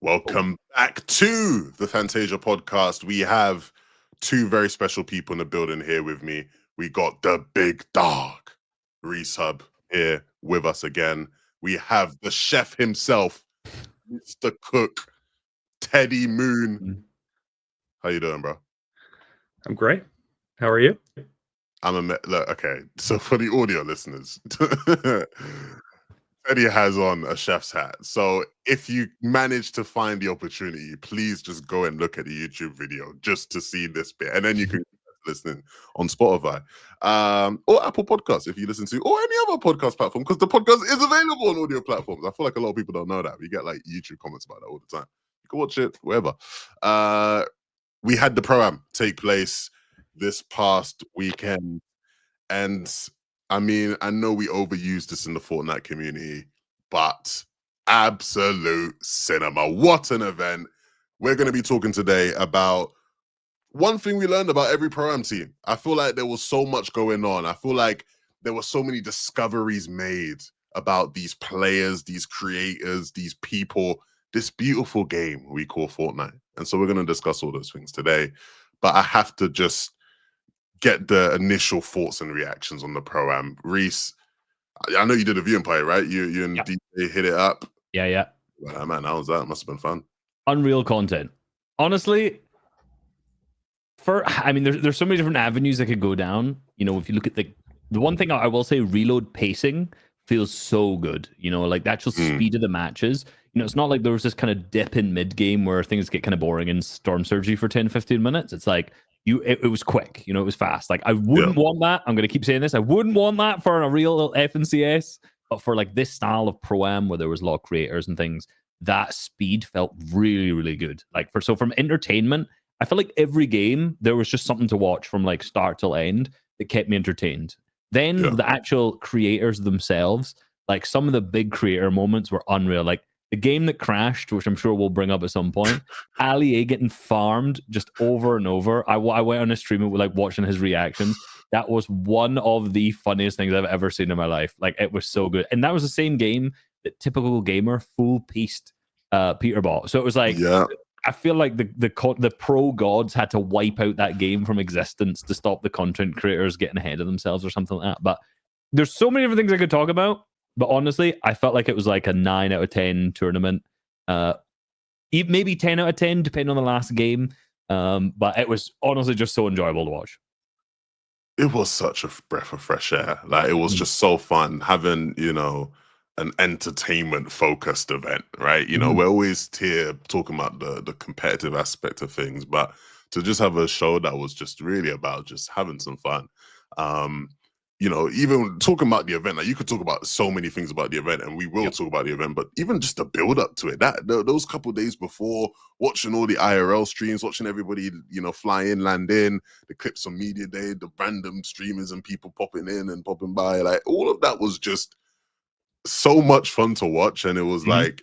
Welcome back to the FNtasia podcast. We have two very special people in the building here with me. We got the big dog, Reese Hub, here with us again. We have the chef himself, Mr. Cook, Teddy Moon. How you doing, bro? I'm great. How are you? Look, okay, so for the audio listeners, Teddy has on a chef's hat. So if you manage to find the opportunity, please just go and look at the YouTube video just to see this bit. And then you can listen on Spotify or Apple Podcasts if you listen to, or any other podcast platform, because the podcast is available on audio platforms. I feel like a lot of people don't know that. We get like YouTube comments about that all the time. You can watch it wherever. We had the Pro-Am take place this past weekend. And I mean, I know we overused this in the Fortnite community, but absolute cinema. What an event. We're going to be talking today about one thing we learned about every Pro-Am team. I feel like there was so much going on. I feel like there were so many discoveries made about these players, these creators, these people, this beautiful game we call Fortnite. And so we're going to discuss all those things today. But I have to just get the initial thoughts and reactions on the Pro-Am. Reese, I know you did a viewing party, right? You and DJ hit it up. Yeah. Well, man, how was that? Must have been fun. Unreal content. Honestly, there's so many different avenues that could go down. You know, if you look at the one thing I will say, reload pacing feels so good. You know, like the actual speed of the matches. You know, it's not like there was this kind of dip in mid game where things get kind of boring in Storm Surgery for 10-15 minutes. It's like it was quick. You know, it was fast. Like I wouldn't want that. I'm going to keep saying this. I wouldn't want that for a real FNCS, but for like this style of Pro-Am where there was a lot of creators and things, that speed felt really, really good. Like from entertainment, I feel like every game there was just something to watch from like start till end that kept me entertained. Then the actual creators themselves, like some of the big creator moments were unreal. Like the game that crashed, which I'm sure we'll bring up at some point, Ali A getting farmed just over and over. I went on a stream with like watching his reactions. That was one of the funniest things I've ever seen in my life. Like it was so good. And that was the same game that Typical Gamer full pieced Peter bought. So it was like, I feel like the pro gods had to wipe out that game from existence to stop the content creators getting ahead of themselves or something like that. But there's so many different things I could talk about. But honestly, I felt like it was like a 9 out of 10 tournament. Maybe 10 out of 10, depending on the last game. But it was honestly just so enjoyable to watch. It was such a breath of fresh air. Like it was just so fun having, you know, an entertainment focused event, right? You know, we're always here talking about the competitive aspect of things, but to just have a show that was just really about just having some fun. You know, even talking about the event, like you could talk about so many things about the event, and we will talk about the event, but even just the build up to it, those couple days before, watching all the IRL streams, watching everybody, you know, fly in, land in, the clips on Media Day, the random streamers and people popping in and popping by, like all of that was just so much fun to watch. And it was like,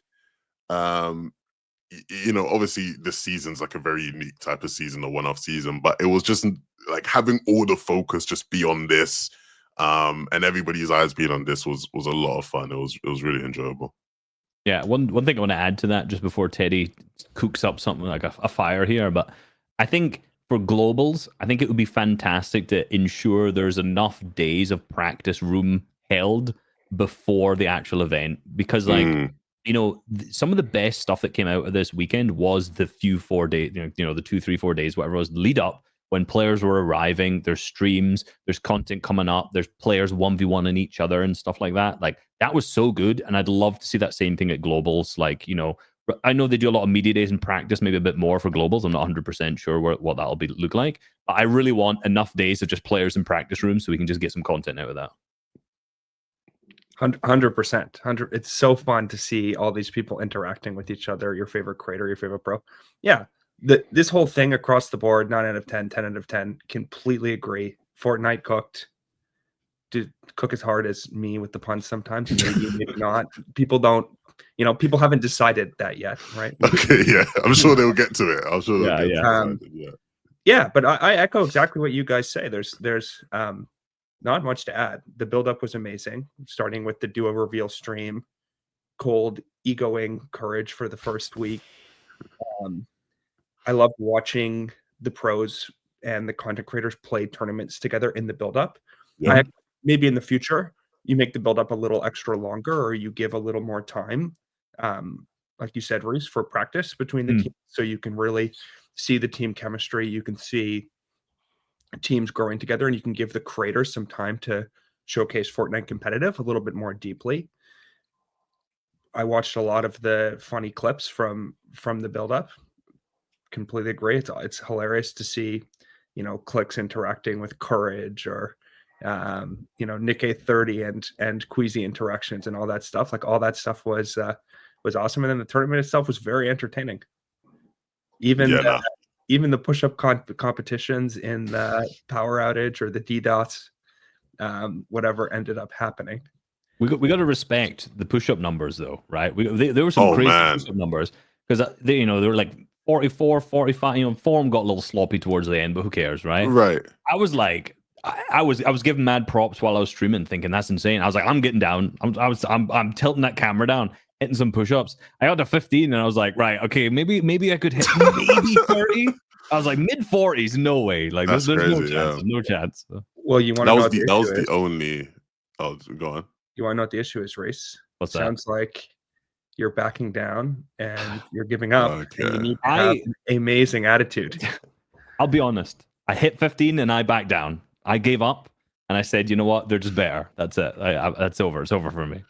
you know, obviously this season's like a very unique type of season, a one-off season, but it was just like having all the focus just be on this. And everybody's eyes being on this was a lot of fun. It was really enjoyable. Yeah, one thing I want to add to that just before Teddy cooks up something like a fire here, but I think for globals, I think it would be fantastic to ensure there's enough days of practice room held before the actual event, because like you know, some of the best stuff that came out of this weekend was the few 4 days, you know, the 2, 3, 4 days, whatever it was, lead up when players were arriving. There's streams, there's content coming up, there's players 1v1 in each other and stuff like that. Like that was so good, and I'd love to see that same thing at globals. Like, you know, I know they do a lot of media days and practice, maybe a bit more for globals. I'm not 100% sure what that'll look like, but I really want enough days of just players in practice rooms so we can just get some content out of that. 100%. It's so fun to see all these people interacting with each other, your favorite creator, your favorite pro. Yeah, this whole thing across the board, 9 out of 10, 10 out of 10, completely agree. Fortnite cooked. Did cook as hard as me with the puns sometimes, maybe not. People don't, you know, people haven't decided that yet, right? Okay, yeah, I'm sure they'll get to it. I'm sure they'll get to it. Yeah, but I echo exactly what you guys say. There's not much to add. The build-up was amazing, starting with the duo reveal stream, cold, egoing courage for the first week, I love watching the pros and the content creators play tournaments together in the build-up. Yeah. Maybe in the future, you make the build-up a little extra longer, or you give a little more time, like you said, Reese, for practice between the teams, so you can really see the team chemistry. You can see teams growing together, and you can give the creators some time to showcase Fortnite competitive a little bit more deeply. I watched a lot of the funny clips from the build-up. Completely agree. It's hilarious to see, Clicks interacting with Courage, or Nick A30 and Queasy interactions and all that stuff. Like, all that stuff was awesome, and then the tournament itself was very entertaining. Even even the push-up competitions in the power outage or the DDoS, whatever ended up happening. We got to respect the push-up numbers, though, right? There were some crazy push-up numbers, because they were like 44, 45. Form got a little sloppy towards the end, but who cares, right? Right. I was like, I was giving mad props while I was streaming, thinking that's insane. I was like, I'm getting down. I'm tilting that camera down, hitting some push-ups. I got to 15, and I was like, right, okay, maybe I could hit maybe 30. I was like, mid 40s, no way. Like, there's crazy, no chance. There's no chance. Well, you want to know what that was the only. Oh, go on. You want to know what the issue is, Reese? What's that? Sounds like you're backing down and you're giving up. Okay. And you need to have an amazing attitude. I'll be honest. I hit 15 and I backed down. I gave up and I said, you know what? They're just better. That's it. That's over. It's over for me.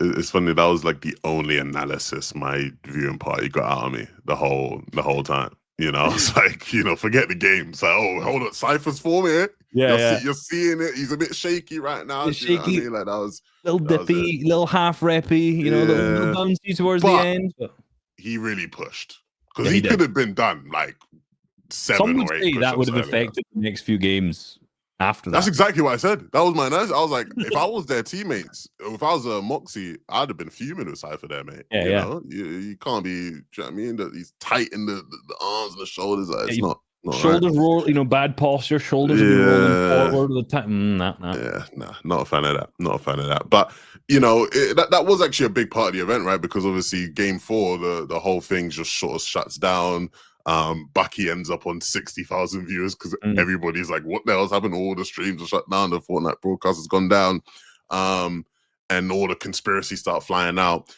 It's funny. That was like the only analysis my viewing party got out of me the whole time. It's like, forget the game. It's like, oh, hold on, Cypher's form here. Yeah, you're seeing it. He's a bit shaky right now. He's shaky. What I mean? Like, that was little dippy, little half reppy, little bouncy towards the end. But he really pushed, because he could have been done like 7 or 8. That would have affected the next few games after that. That's exactly what I said. That was my nice. I was like, if I was their teammates, if I was a Moxie, I'd have been fuming with Cypher there, mate. You can't be. You know what I mean? He's tight in the arms and the shoulders. Like, it's not shoulders right. roll. Bad posture. Shoulders will be rolling forward the time. Not a fan of that. Not a fan of that. But that was actually a big part of the event, right? Because obviously, game 4, the whole thing just sort of shuts down. Bucky ends up on 60,000 viewers because everybody's like, what the hell's happened? All the streams are shut down, the Fortnite broadcast has gone down, and all the conspiracies start flying out.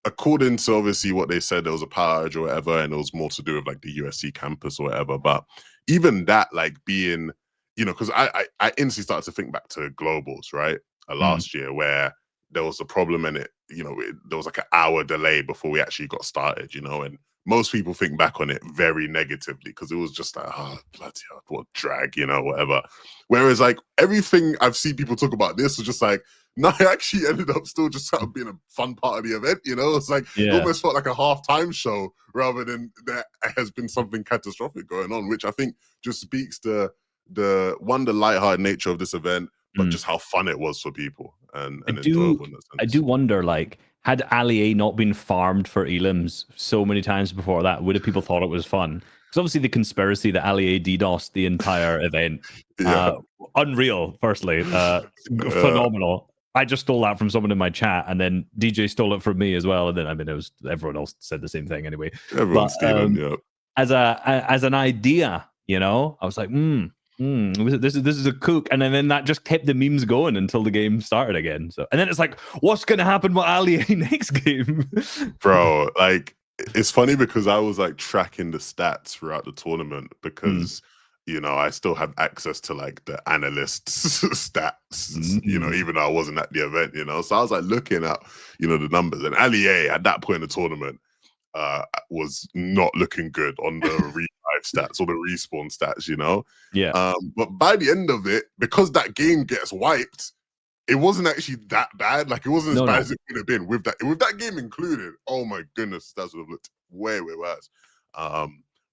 According to obviously what they said, there was a power outage or whatever, and it was more to do with like the USC campus or whatever. But even that, like, being, because I instantly started to think back to globals, right? Last year, where there was a problem, and there was like an hour delay before we actually got started, and most people think back on it very negatively, because it was just like, oh, bloody hell, what drag, whatever. Whereas, like, everything I've seen people talk about this was just like, no, it actually ended up still just sort of being a fun part of the event, It's like, it almost felt like a halftime show rather than there has been something catastrophic going on, which I think just speaks to the lighthearted nature of this event, but just how fun it was for people and enjoyable in that sense. I do wonder, like, had Ali not been farmed for elims so many times before that, would have people thought it was fun? Because obviously the conspiracy that Ali DDoSed the entire event, unreal, firstly, phenomenal. I just stole that from someone in my chat, and then DJ stole it from me as well. And then, it was everyone else said the same thing anyway. Everyone's stealing, as an idea, I was like, this is a kook, and then that just kept the memes going until the game started again. So, and then it's like, what's gonna happen with Ali next game, bro? Like, it's funny because I was like tracking the stats throughout the tournament because I still have access to like the analysts' stats, even though I wasn't at the event, So I was like looking at the numbers, and Ali at that point in the tournament was not looking good on the revive stats or the respawn stats, but by the end of it, because that game gets wiped, it wasn't actually that bad. Like, it wasn't as bad as it could have been with that game included. Oh my goodness, that would have looked way worse.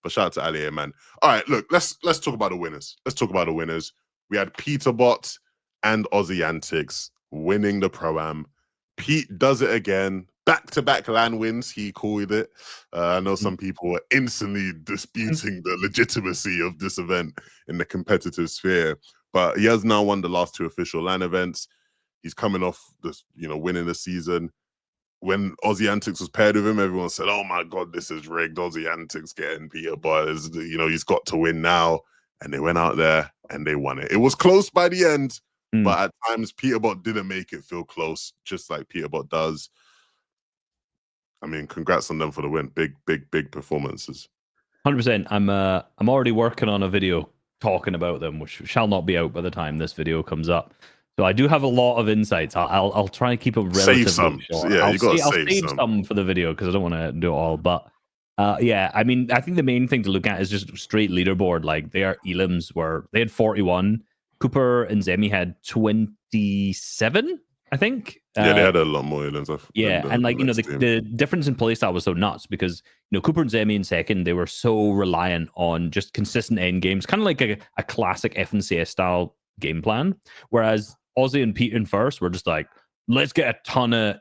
But shout out to Ali, man. All right, look, let's talk about the winners. We had Peterbot and Aussie Antics winning the Pro-Am. Pete does it again. Back-to-back LAN wins, he called it. I know some people were instantly disputing the legitimacy of this event in the competitive sphere, but he has now won the last 2 official LAN events. He's coming off this, winning the season. when Aussie Antics was paired with him, everyone said, "Oh my god, this is rigged. Aussie Antics getting Peter Butters. You know, he's got to win now." And they went out there and they won it. It was close by the end, but at times Peter Butt didn't make it feel close, just like Peter Butt does. I mean, congrats on them for the win. Big performances. 100%. I'm already working on a video talking about them, which shall not be out by the time this video comes up. So I do have a lot of insights. I'll try and keep it relatively save some. short. Yeah, I'll save save some for the video because I don't want to do it all. But yeah, I mean, I think the main thing to look at is just straight leaderboard. Like their elims they had 41. Cooper and Zemi had 27, I think. Yeah, they had a lot more elims. Yeah, and like, you know, the difference in playstyle was so nuts because, you know, Cooper and Zemi in second, they were so reliant on just consistent end games, kind of like a classic FNCS style game plan. Whereas Aussie and Pete in first were just like, let's get a ton of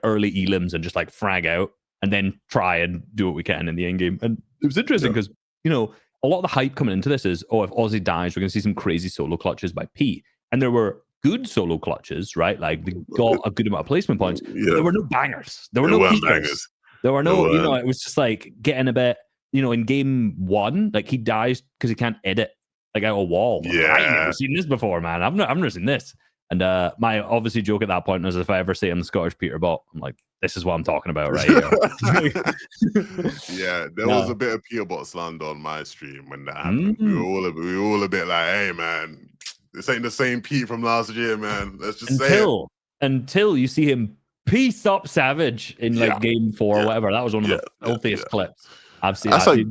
early elims and just like frag out and then try and do what we can in the end game. And it was interesting because, you know, a lot of the hype coming into this is, oh, if Aussie dies, we're going to see some crazy solo clutches by Pete. And there were good solo clutches, right? Like they got a good amount of placement points. Yeah. There were no bangers. There were no bangers. There were no, you know, it was just like getting a bit, you know, in game one, like he dies because he can't edit like out a wall. Yeah. I've never seen this before, man. I've never seen this. And my obviously joke at that point was if I ever see him the Scottish Peter Butt, I'm like, this is what I'm talking about right here. Yeah, there was a bit of Peter Butt slander on my stream when that happened. We were all a bit like, hey man, this ain't the same Pete from last year, man. Let's just say it. Until you see him piece up Savage in like game 4 or whatever. That was one of the filthiest clips I've seen. That's like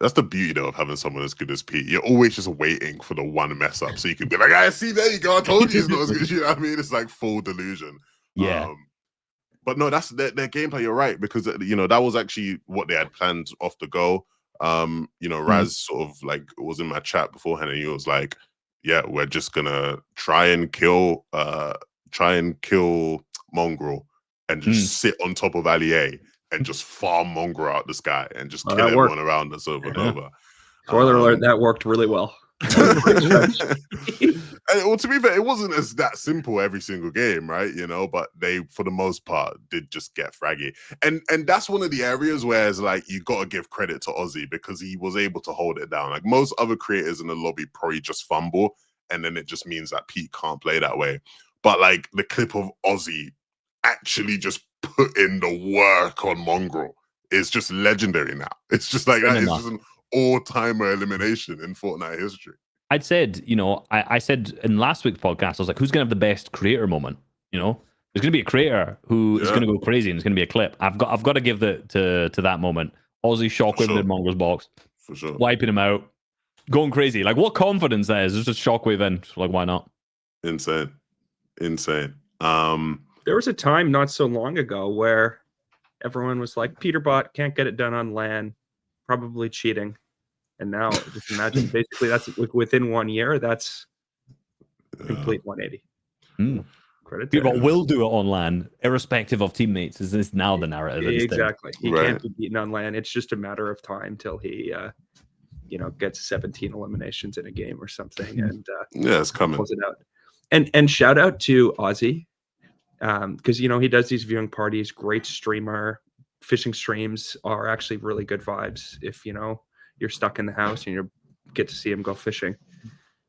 that's the beauty though of having someone as good as Pete. You're always just waiting for the one mess up so you can be like, I see, there you go. I told you he's not as good as you know what I mean? It's like full delusion. Yeah. But no, that's their gameplay. You're right, because you know that was actually what they had planned off the go. You know, Raz sort of like was in my chat beforehand, and he was like, "Yeah, we're just gonna try and kill Mongrel and just sit on top of Allier and just farm Mongrel out the sky and just kill everyone around us over and over." Spoiler alert, that worked really well. And, well, to be fair, it wasn't as that simple every single game, right? You know, but they, for the most part, did just get fraggy. And that's one of the areas where it's like you got to give credit to Aussie because he was able to hold it down. Like most other creators in the lobby probably just fumble, and then it just means that Pete can't play that way. But like the clip of Aussie actually just put in the work on Mongrel is just legendary now. It's just like that is just an all-timer elimination in Fortnite history. I'd said, you know, I said in last week's podcast, I was like, who's going to have the best creator moment? You know, there's going to be a creator who is going to go crazy and it's going to be a clip. I've got to give to that moment. Aussie shockwave in Mongrel's box. For sure. Wiping him out. Going crazy. Like, what confidence there is. There's just shockwave in. Like, why not? Insane. There was a time not so long ago where everyone was like, Peter Butt can't get it done on LAN. Probably cheating. And now just imagine basically that's within 1 year, that's complete 180. Credit Peter Butt will do it on LAN, irrespective of teammates. Is this now the narrative? Exactly. He can't be beaten on LAN. It's just a matter of time till he you know, gets 17 eliminations in a game or something. And it's coming. Pulls it out. And shout out to Aussie. Because you know, he does these viewing parties, great streamer. Fishing streams are actually really good vibes if you know you're stuck in the house and you get to see him go fishing.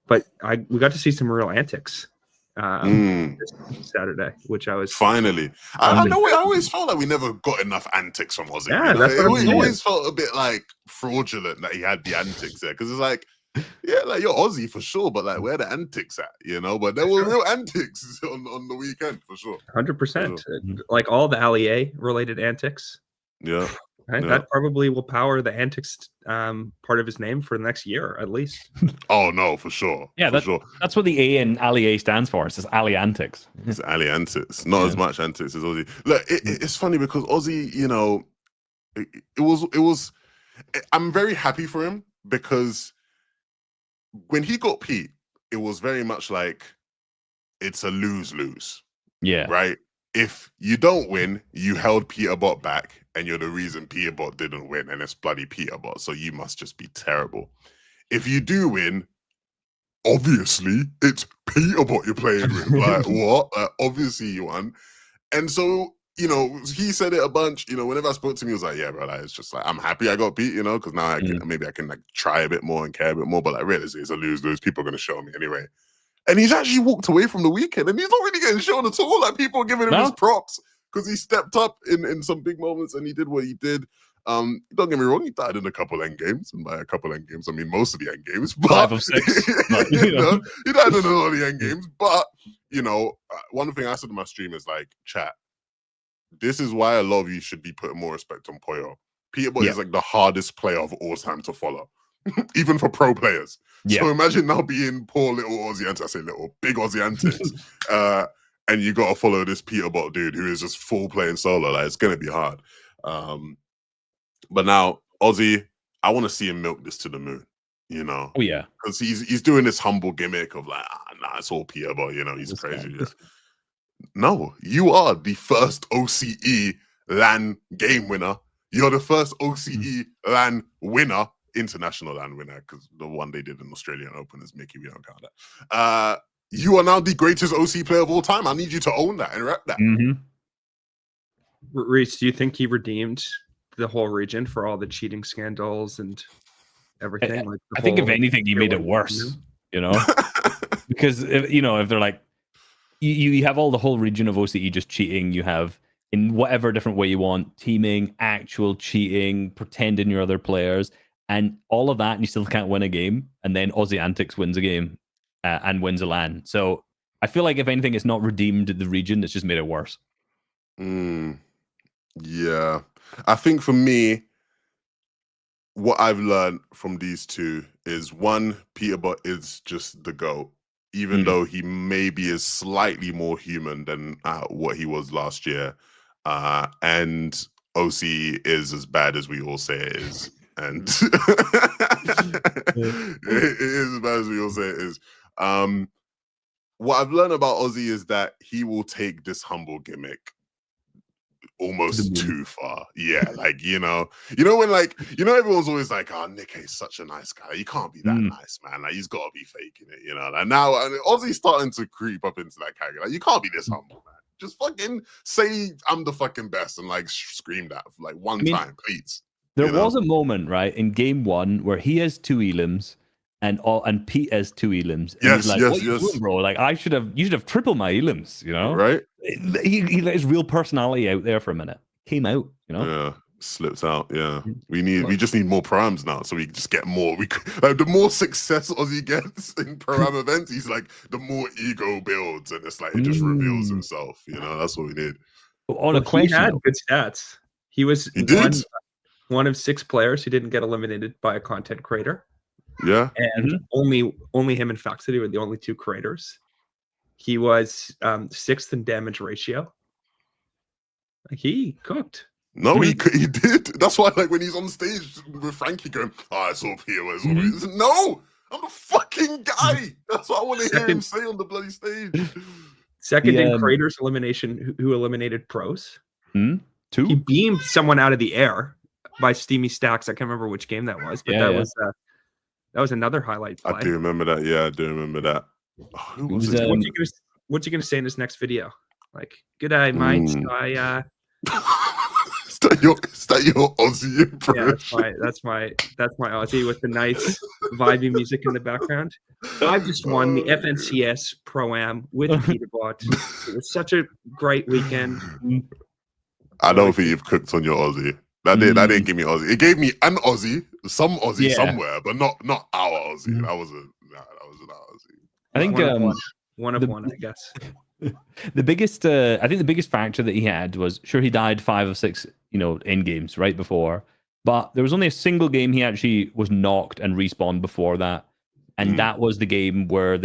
But we got to see some real antics this Saturday, which I was finally. I know. I always felt like we never got enough antics from Aussie. Yeah, you know? that's what it always felt a bit like fraudulent that he had the antics there because it's like, yeah, like you're Aussie for sure, but like where the antics at, you know? But there were real antics on the weekend for sure. 100%. Like all the Allier related antics. Yeah. Right? Yeah. That probably will power the antics part of his name for the next year at least. Oh no, for sure. Yeah, that's what the A in Allier stands for. It's just Ali Antics. It's Ali Antics, not as much antics as Aussie. Look, it's funny because Aussie, you know, it was. I'm very happy for him because when he got Pete, it was very much like it's a lose-lose. Yeah. Right? If you don't win, you held Peter Butt back and you're the reason Peter Butt didn't win and it's bloody Peter Butt, so you must just be terrible. If you do win, obviously it's Peter Butt you're playing with. Like, what? Obviously you won. And so, you know, he said it a bunch. You know, whenever I spoke to him, he was like, "Yeah, bro, like, it's just like I'm happy I got beat, you know, because now I can maybe I can like try a bit more and care a bit more. But like, realistically, it's a lose-lose. People are gonna show me anyway." And he's actually walked away from the weekend, and he's not really getting shown at all. Like people are giving him his props because he stepped up in some big moments and he did what he did. Don't get me wrong, he died in a couple end games, and by a couple end games, I mean most of the end games. But 5 of 6. you know, he died in a lot of the end games. But you know, one thing I said in my stream is like, chat. This is why a lot of you should be putting more respect on Poyo. Peterbot is like the hardest player of all time to follow, even for pro players. Yeah. So imagine now being poor little Aussie Antics, I say little, big Aussie Antics, and you got to follow this Peterbot dude who is just full playing solo. Like, it's going to be hard. But now, Aussie, I want to see him milk this to the moon, you know? Oh, yeah. Because he's doing this humble gimmick of like, nah, it's all Peterbot, you know, he's crazy. Yeah. No, you are the first OCE LAN game winner. You're the first OCE LAN winner, international LAN winner, because the one they did in Australian Open is Mickey. We don't count that. You are now the greatest OC player of all time. I need you to own that and rep that. Reese, do you think he redeemed the whole region for all the cheating scandals and everything? I think if anything, he made it worse, you know? Because, if they're like, you have all the whole region of OCE just cheating. You have, in whatever different way you want, teaming, actual cheating, pretending you're other players, and all of that, and you still can't win a game. And then Aussie Antics wins a game and wins a LAN. So I feel like, if anything, it's not redeemed the region. It's just made it worse. Yeah. I think for me, what I've learned from these two is, one, Peterbot is just the GOAT. Even though he maybe is slightly more human than what he was last year. And OC is as bad as we all say it is. And it is as bad as we all say it is. What I've learned about Aussie is that he will take this humble gimmick almost too far. Yeah, like, you know when everyone's always like, oh, Nick is such a nice guy. You can't be that nice, man. Like, he's got to be faking it, you know. And now Aussie's starting to creep up into that category. Like, you can't be this humble, man. Just fucking say I'm the fucking best and like scream that like one time, please. There was a moment, right, in game 1 where he has 2 elims and Pete has 2 elims. And he's like, what are you doing, bro? Like, you should have triple my elims, you know? Right? He let his real personality out there for a minute. Came out, you know? Yeah, slipped out. Yeah, we just need more primes now, so we can just get more. Like, the more success Aussie gets in pro-am events, he's like, the more ego builds, and it's like it just reveals himself. You know, that's what we need. He had good stats. He was one of 6 players who didn't get eliminated by a content creator. Yeah, and only him and Faxity were the only 2 creators. He was 6th in damage ratio. Like, he cooked. No, he did. That's why, like, when he's on stage with Frankie going, "Oh, I saw Peter." No, I'm the fucking guy. That's what I want to hear him say on the bloody stage. Second in creators elimination, who eliminated pros. 2. He beamed someone out of the air by Steamy Stacks. I can't remember which game that was, but that was another highlight play. I do remember that. Yeah, I do remember that. Oh, who was it? What's he gonna say in his next video? Like, "Good day, mate. Is that your Aussie impression? Yeah, that's my Aussie with the nice vibey music in the background. I just won the FNCS Pro-Am with Peterbot. It was such a great weekend. I don't think you've cooked on your Aussie. That didn't give me Aussie. It gave me an Aussie, some Aussie somewhere, but not our Aussie. That wasn't our Aussie. I think one of one, I guess. The biggest, I think the biggest factor that he had was, sure, he died 5 of 6, in games right before, but there was only a single game he actually was knocked and respawned before that, and that was the game where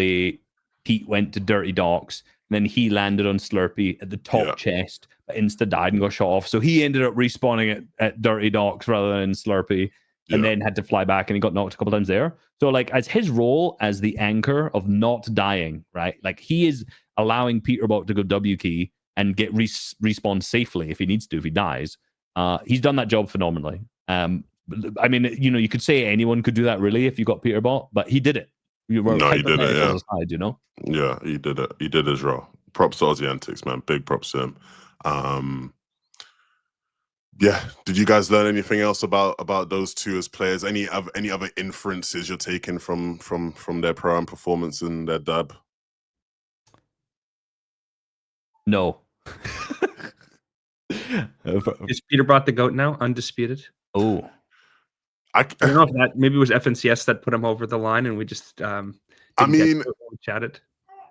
Pete went to Dirty Docks, and then he landed on Slurpee at the top chest, but insta died and got shot off. So he ended up respawning at Dirty Docks rather than Slurpee, and then had to fly back, and he got knocked a couple times there. So, like, as his role as the anchor of not dying, right? Like, he is allowing Peterbot to go W key and get respawned safely if he needs to, if he dies. He's done that job phenomenally. I mean, you could say anyone could do that, really, if you got Peterbot, but he did it. He did it, yeah. Side, Yeah, he did it. He did his role. Props to Aussie Antics, man. Big props to him. Yeah. Did you guys learn anything else about those two as players? Any other inferences you're taking from their pro performance and their dub? No. Is Peterbot the GOAT now, undisputed? Oh, I don't know if that maybe it was FNCS that put him over the line, and we just didn't get to it when we chatted.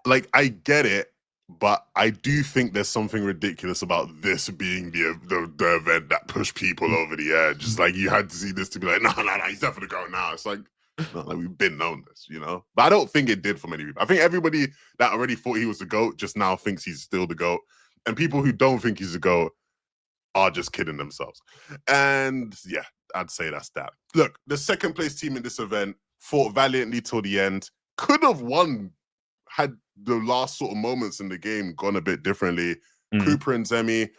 Like, I get it, but I do think there's something ridiculous about this being the event that pushed people over the edge. Just like you had to see this to be like, no, he's definitely going now. It's like, not like we've been known this, you know. But I don't think it did for many people. I think everybody that already thought he was the GOAT just now thinks he's still the GOAT, and people who don't think he's the GOAT are just kidding themselves. And yeah, I'd say that's that. Look, the second place team in this event fought valiantly till the end. Could have won had the last sort of moments in the game gone a bit differently. Cooper and Zemi,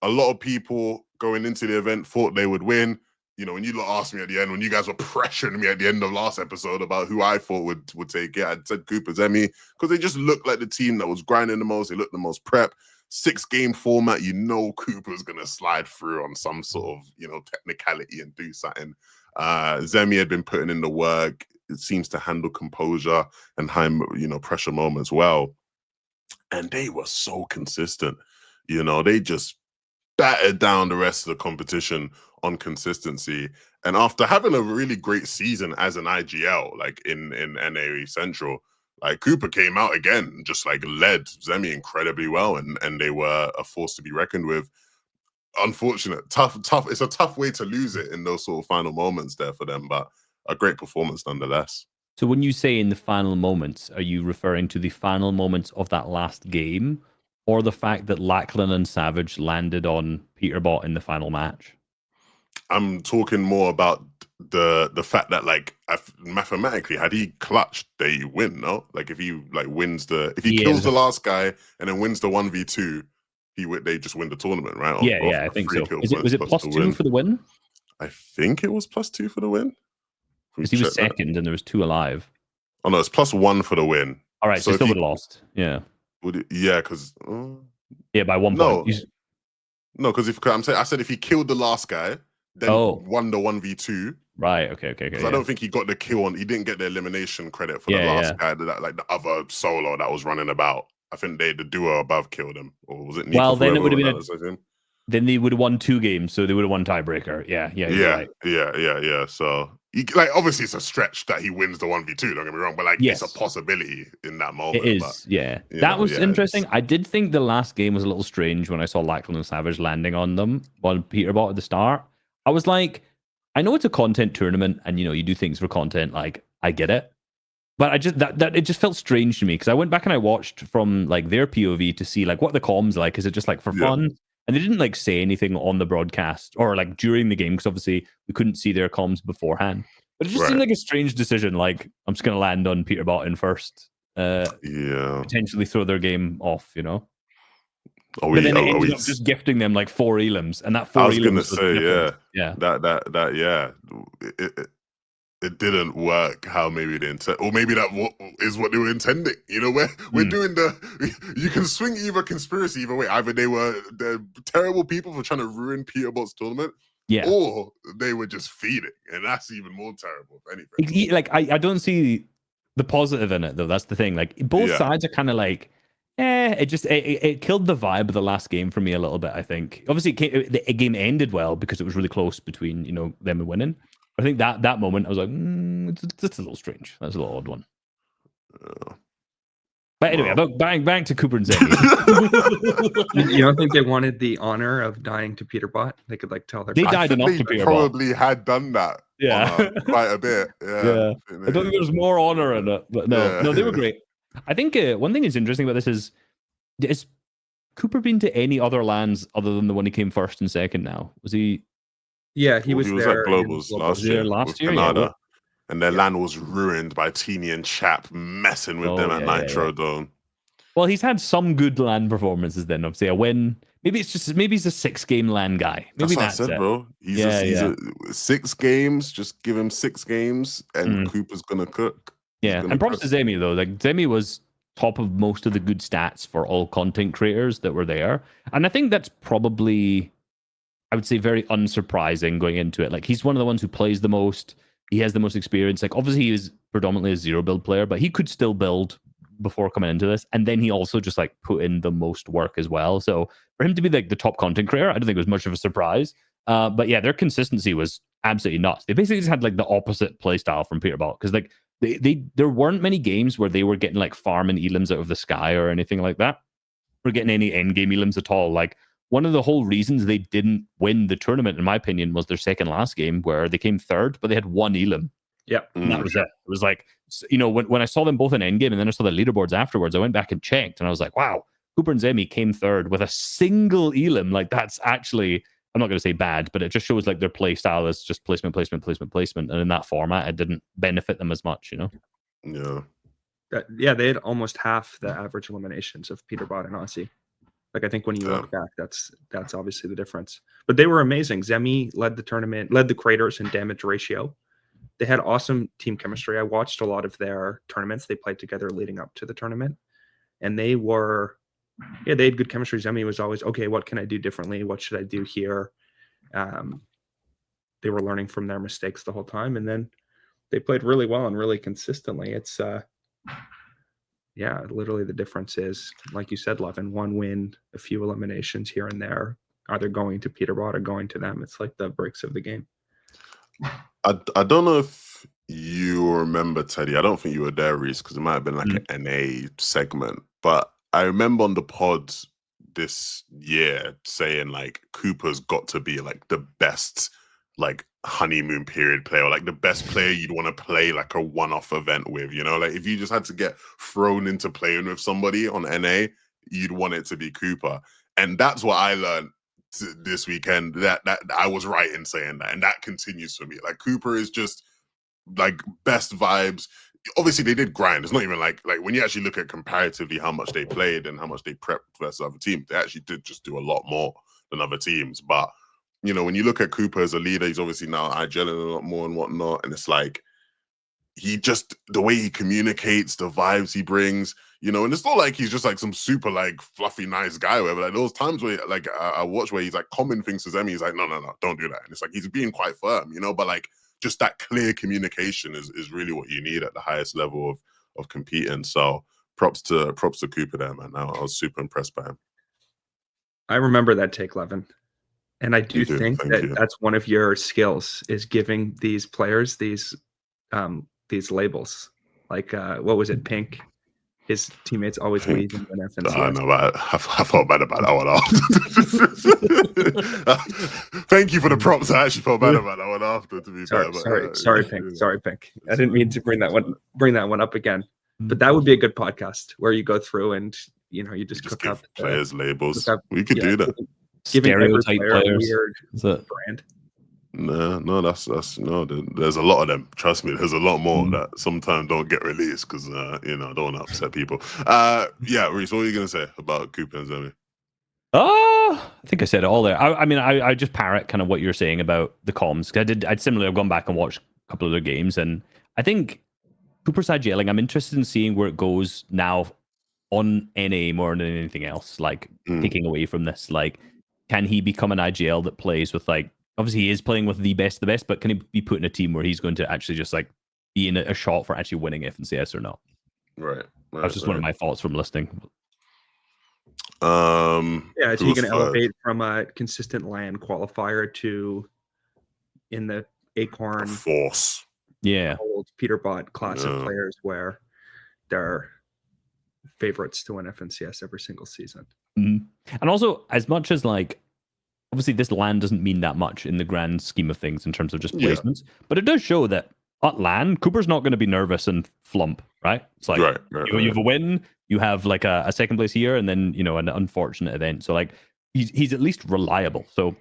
a lot of people going into the event thought they would win. You know, when you asked me at the end, when you guys were pressuring me at the end of last episode about who I thought would take it, I said Cooper Zemi because they just looked like the team that was grinding the most. They looked the most prep. 6-game format, you know Cooper's gonna slide through on some sort of, you know, technicality and do something. Zemi had been putting in the work. It seems to handle composure and high, you know, pressure moments well. And they were so consistent. You know, they just battered down the rest of the competition on consistency. And after having a really great season as an IGL, like in NA Central, like Cooper came out again, just like led Zemi incredibly well, and they were a force to be reckoned with. Unfortunate, tough. It's a tough way to lose it in those sort of final moments there for them, but a great performance nonetheless. So when you say in the final moments, are you referring to the final moments of that last game, or the fact that Lachlan and Savage landed on Peterbot in the final match? I'm talking more about the fact that, like, mathematically, had he clutched, they win. No, like if he wins if he kills the last guy and then wins the 1v2, they just win the tournament, right? I think so. Was it +2 for the win? I think it was +2 for the win. Because he was second and there was 2 alive. Oh no, it's +1 for the win. All right, so still would have lost. Yeah. Yeah, because by 1 point. No, because I said if he killed the last guy, then won the 1v2. Right. Okay. Because I don't think he got the kill on. He didn't get the elimination credit for the last guy, like the other solo that was running about. I think the duo above killed him, or was it? Nico, well, then it would have been then they would have won 2 games, so they would have won tiebreaker. Yeah. So, like, obviously, it's a stretch that he wins the 1v2. Don't get me wrong, but like, it's a possibility in that moment. It is, That was interesting. I did think the last game was a little strange when I saw Lachlan and Savage landing on them on Peterbot at the start. I was like, I know it's a content tournament, and you know you do things for content. Like, I get it, but I just that it just felt strange to me because I went back and I watched from like their POV to see like what the comms like. Is it just like for fun? And they didn't like say anything on the broadcast or like during the game because obviously we couldn't see their comms beforehand. But it just seemed like a strange decision. Like, I'm just going to land on Peterbot in first. Potentially throw their game off, you know? But then it ended up just gifting them like 4 elims. And that 4 elims. I was going to say, yeah. It didn't work how maybe they intended, or maybe that is what they were intending. You know, we're doing you can swing either conspiracy either way. Either they're terrible people for trying to ruin Peterbot's tournament, or they were just feeding, and that's even more terrible. If anything, like I don't see the positive in it though. That's the thing. Like both sides are kind of like, it killed the vibe of the last game for me a little bit. I think obviously the game ended well because it was really close between them and winning. I think that moment I was like, it's a little strange. That's a little odd one. But anyway, back to Cooper and Zemi. You don't think they wanted the honor of dying to Peterbot? They could like tell their. They died enough to Peterbot. Probably had done that. Quite a bit. Yeah. I don't think there's more honor in it, but no, they were great. I think one thing that's interesting about this is Cooper been to any other lands other than the one he came first and second? Now was he? Yeah, he was there at Globals last year. Canada. And their land was ruined by Teeny and Chap messing with them at Nitro Dome. Well, he's had some good land performances then. Obviously, a win. Maybe he's a 6-game land guy. Maybe that's what I said, bro. He's 6 games. Just give him 6 games, and Cooper's gonna cook. And props to Zemi though. Like Zemi was top of most of the good stats for all content creators that were there, and I think that's probably I would say, very unsurprising going into it. Like, he's one of the ones who plays the most. He has the most experience. Like, obviously, he was predominantly a zero build player, but he could still build before coming into this. And then he also just like put in the most work as well. So for him to be like the top content creator, I don't think it was much of a surprise. But yeah, their consistency was absolutely nuts. They basically just had like the opposite play style from Peterbot, because like there weren't many games where they were getting like farming elims out of the sky or anything like that, or getting any end game elims at all. Like, one of the whole reasons they didn't win the tournament, in my opinion, was their second last game where they came third, but they had one elim. Yeah, and that was it. It was like, you know, when I saw them both in endgame and then I saw the leaderboards afterwards, I went back and checked and I was like, wow, Cooper and Zemi came third with a single elim. Like, that's actually, I'm not going to say bad, but it just shows like their play style is just placement. And in that format, it didn't benefit them as much, you know? Yeah. Yeah, they had almost half the average eliminations of Peterbot and Aussie. Like, I think when you look back, that's obviously the difference. But they were amazing. Zemi led the tournament, led the creators in damage ratio. They had awesome team chemistry. I watched a lot of their tournaments. They played together leading up to the tournament. And they had good chemistry. Zemi was always, okay, what can I do differently? What should I do here? They were learning from their mistakes the whole time. And then they played really well and really consistently. It's, literally the difference is, like you said, Levin, one win, a few eliminations here and there, either going to Peterbot or going to them. It's like the breaks of the game. I don't know if you remember, Teddy. I don't think you were there, Reese, because it might have been like an NA segment. But I remember on the pod this year saying like Cooper's got to be like the best like honeymoon period player, or like the best player you'd want to play like a one-off event with, you know? Like, if you just had to get thrown into playing with somebody on NA, you'd want it to be Cooper. And that's what I learned this weekend, that I was right in saying that, and that continues for me. Like, Cooper is just like best vibes. Obviously they did grind. It's not even like when you actually look at comparatively how much they played and how much they prepped versus other teams, they actually did just do a lot more than other teams. But you know, when you look at Cooper as a leader, he's obviously now IGLing a lot more and whatnot, and it's like he just, the way he communicates, the vibes he brings, you know, and it's not like he's just like some super like fluffy nice guy or whatever. Like, those times where like I watch where he's like common things to Zemi, he's like, no, don't do that. And it's like he's being quite firm, you know, but like just that clear communication is really what you need at the highest level of competing. So props to Cooper there, man. I was super impressed by him. I remember that take, Levin. And I do think that's one of your skills, is giving these players these labels. Like, what was it, Pink? His teammates always leave in FNtasia. I know, but I felt bad about that one after. Thank you for the props. I actually felt bad about that one after, to be fair. Sorry, Pink. Sorry, Pink. I didn't mean to bring that one up again. But that would be a good podcast where you go through and, you know, you just cook give up players labels. We could do that. Giving stereotype players. Weird brand. No, that's no. There's a lot of them. Trust me, there's a lot more that sometimes don't get released because you know, I don't want to upset people. Yeah, Reese, what were you gonna say about Cooper and Zemi? I think I said it all there. I mean, I just parrot kind of what you're saying about the comms, because I'd similarly have gone back and watched a couple of their games, and I think Cooper side yelling, I'm interested in seeing where it goes now on NA more than anything else. Like, taking away from this, like, can he become an IGL that plays with, like, obviously he is playing with the best, but can he be put in a team where he's going to actually just like be in a shot for actually winning FNCS or not? Right. That's just one of my thoughts from listening. Is he going to elevate from a consistent LAN qualifier to in the Acorn Force? Yeah, old Peterbot class of players where they're favorites to win FNCS every single season. And also, as much as like, obviously this LAN doesn't mean that much in the grand scheme of things in terms of just placements, but it does show that at LAN, Cooper's not going to be nervous and flump, right? It's like, you have a win, you have like a second place here, and then, you know, an unfortunate event. So like, he's at least reliable. So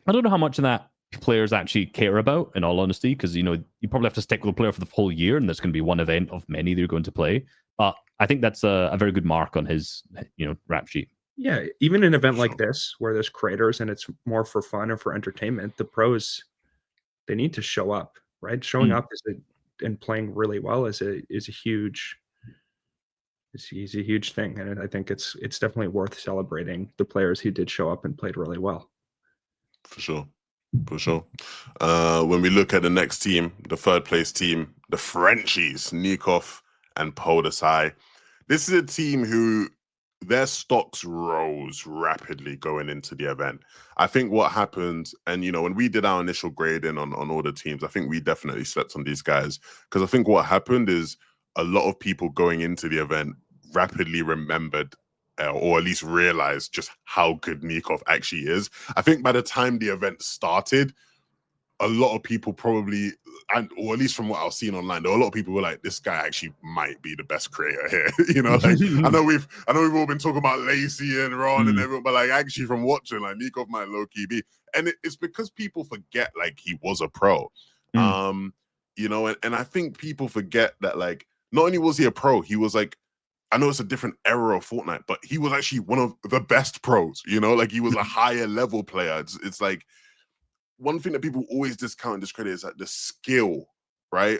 I don't know how much of that players actually care about, in all honesty, because, you know, you probably have to stick with a player for the whole year, and there's going to be one event of many they're going to play. But I think that's a very good mark on his, you know, rap sheet. Yeah, even an event like this where there's creators and it's more for fun and for entertainment, the pros, they need to show up, right? Showing up and playing really well is a huge thing, and I think it's definitely worth celebrating the players who did show up and played really well. For sure. For sure. When we look at the next team, the third place team, the Frenchies, Nikov and Podesai. This is a team who their stocks rose rapidly going into the event. I think what happened, and when we did our initial grading on all the teams, I think we definitely slept on these guys, because I think what happened is a lot of people going into the event rapidly remembered or at least realized just how good Nikov actually is. I think by the time the event started, a lot of people probably, or at least from what I was seeing online, there were a lot of people who were like, this guy actually might be the best creator here. Like I know we've all been talking about Lacey and Ron and everyone, but like actually from watching, like Nikov might low key be, and it's because people forget like he was a pro. And I think people forget that like not only was he a pro, he was like, I know it's a different era of Fortnite, but he was actually one of the best pros, like he was a higher level player. It's like, one thing that people always discount and discredit is like the skill, right,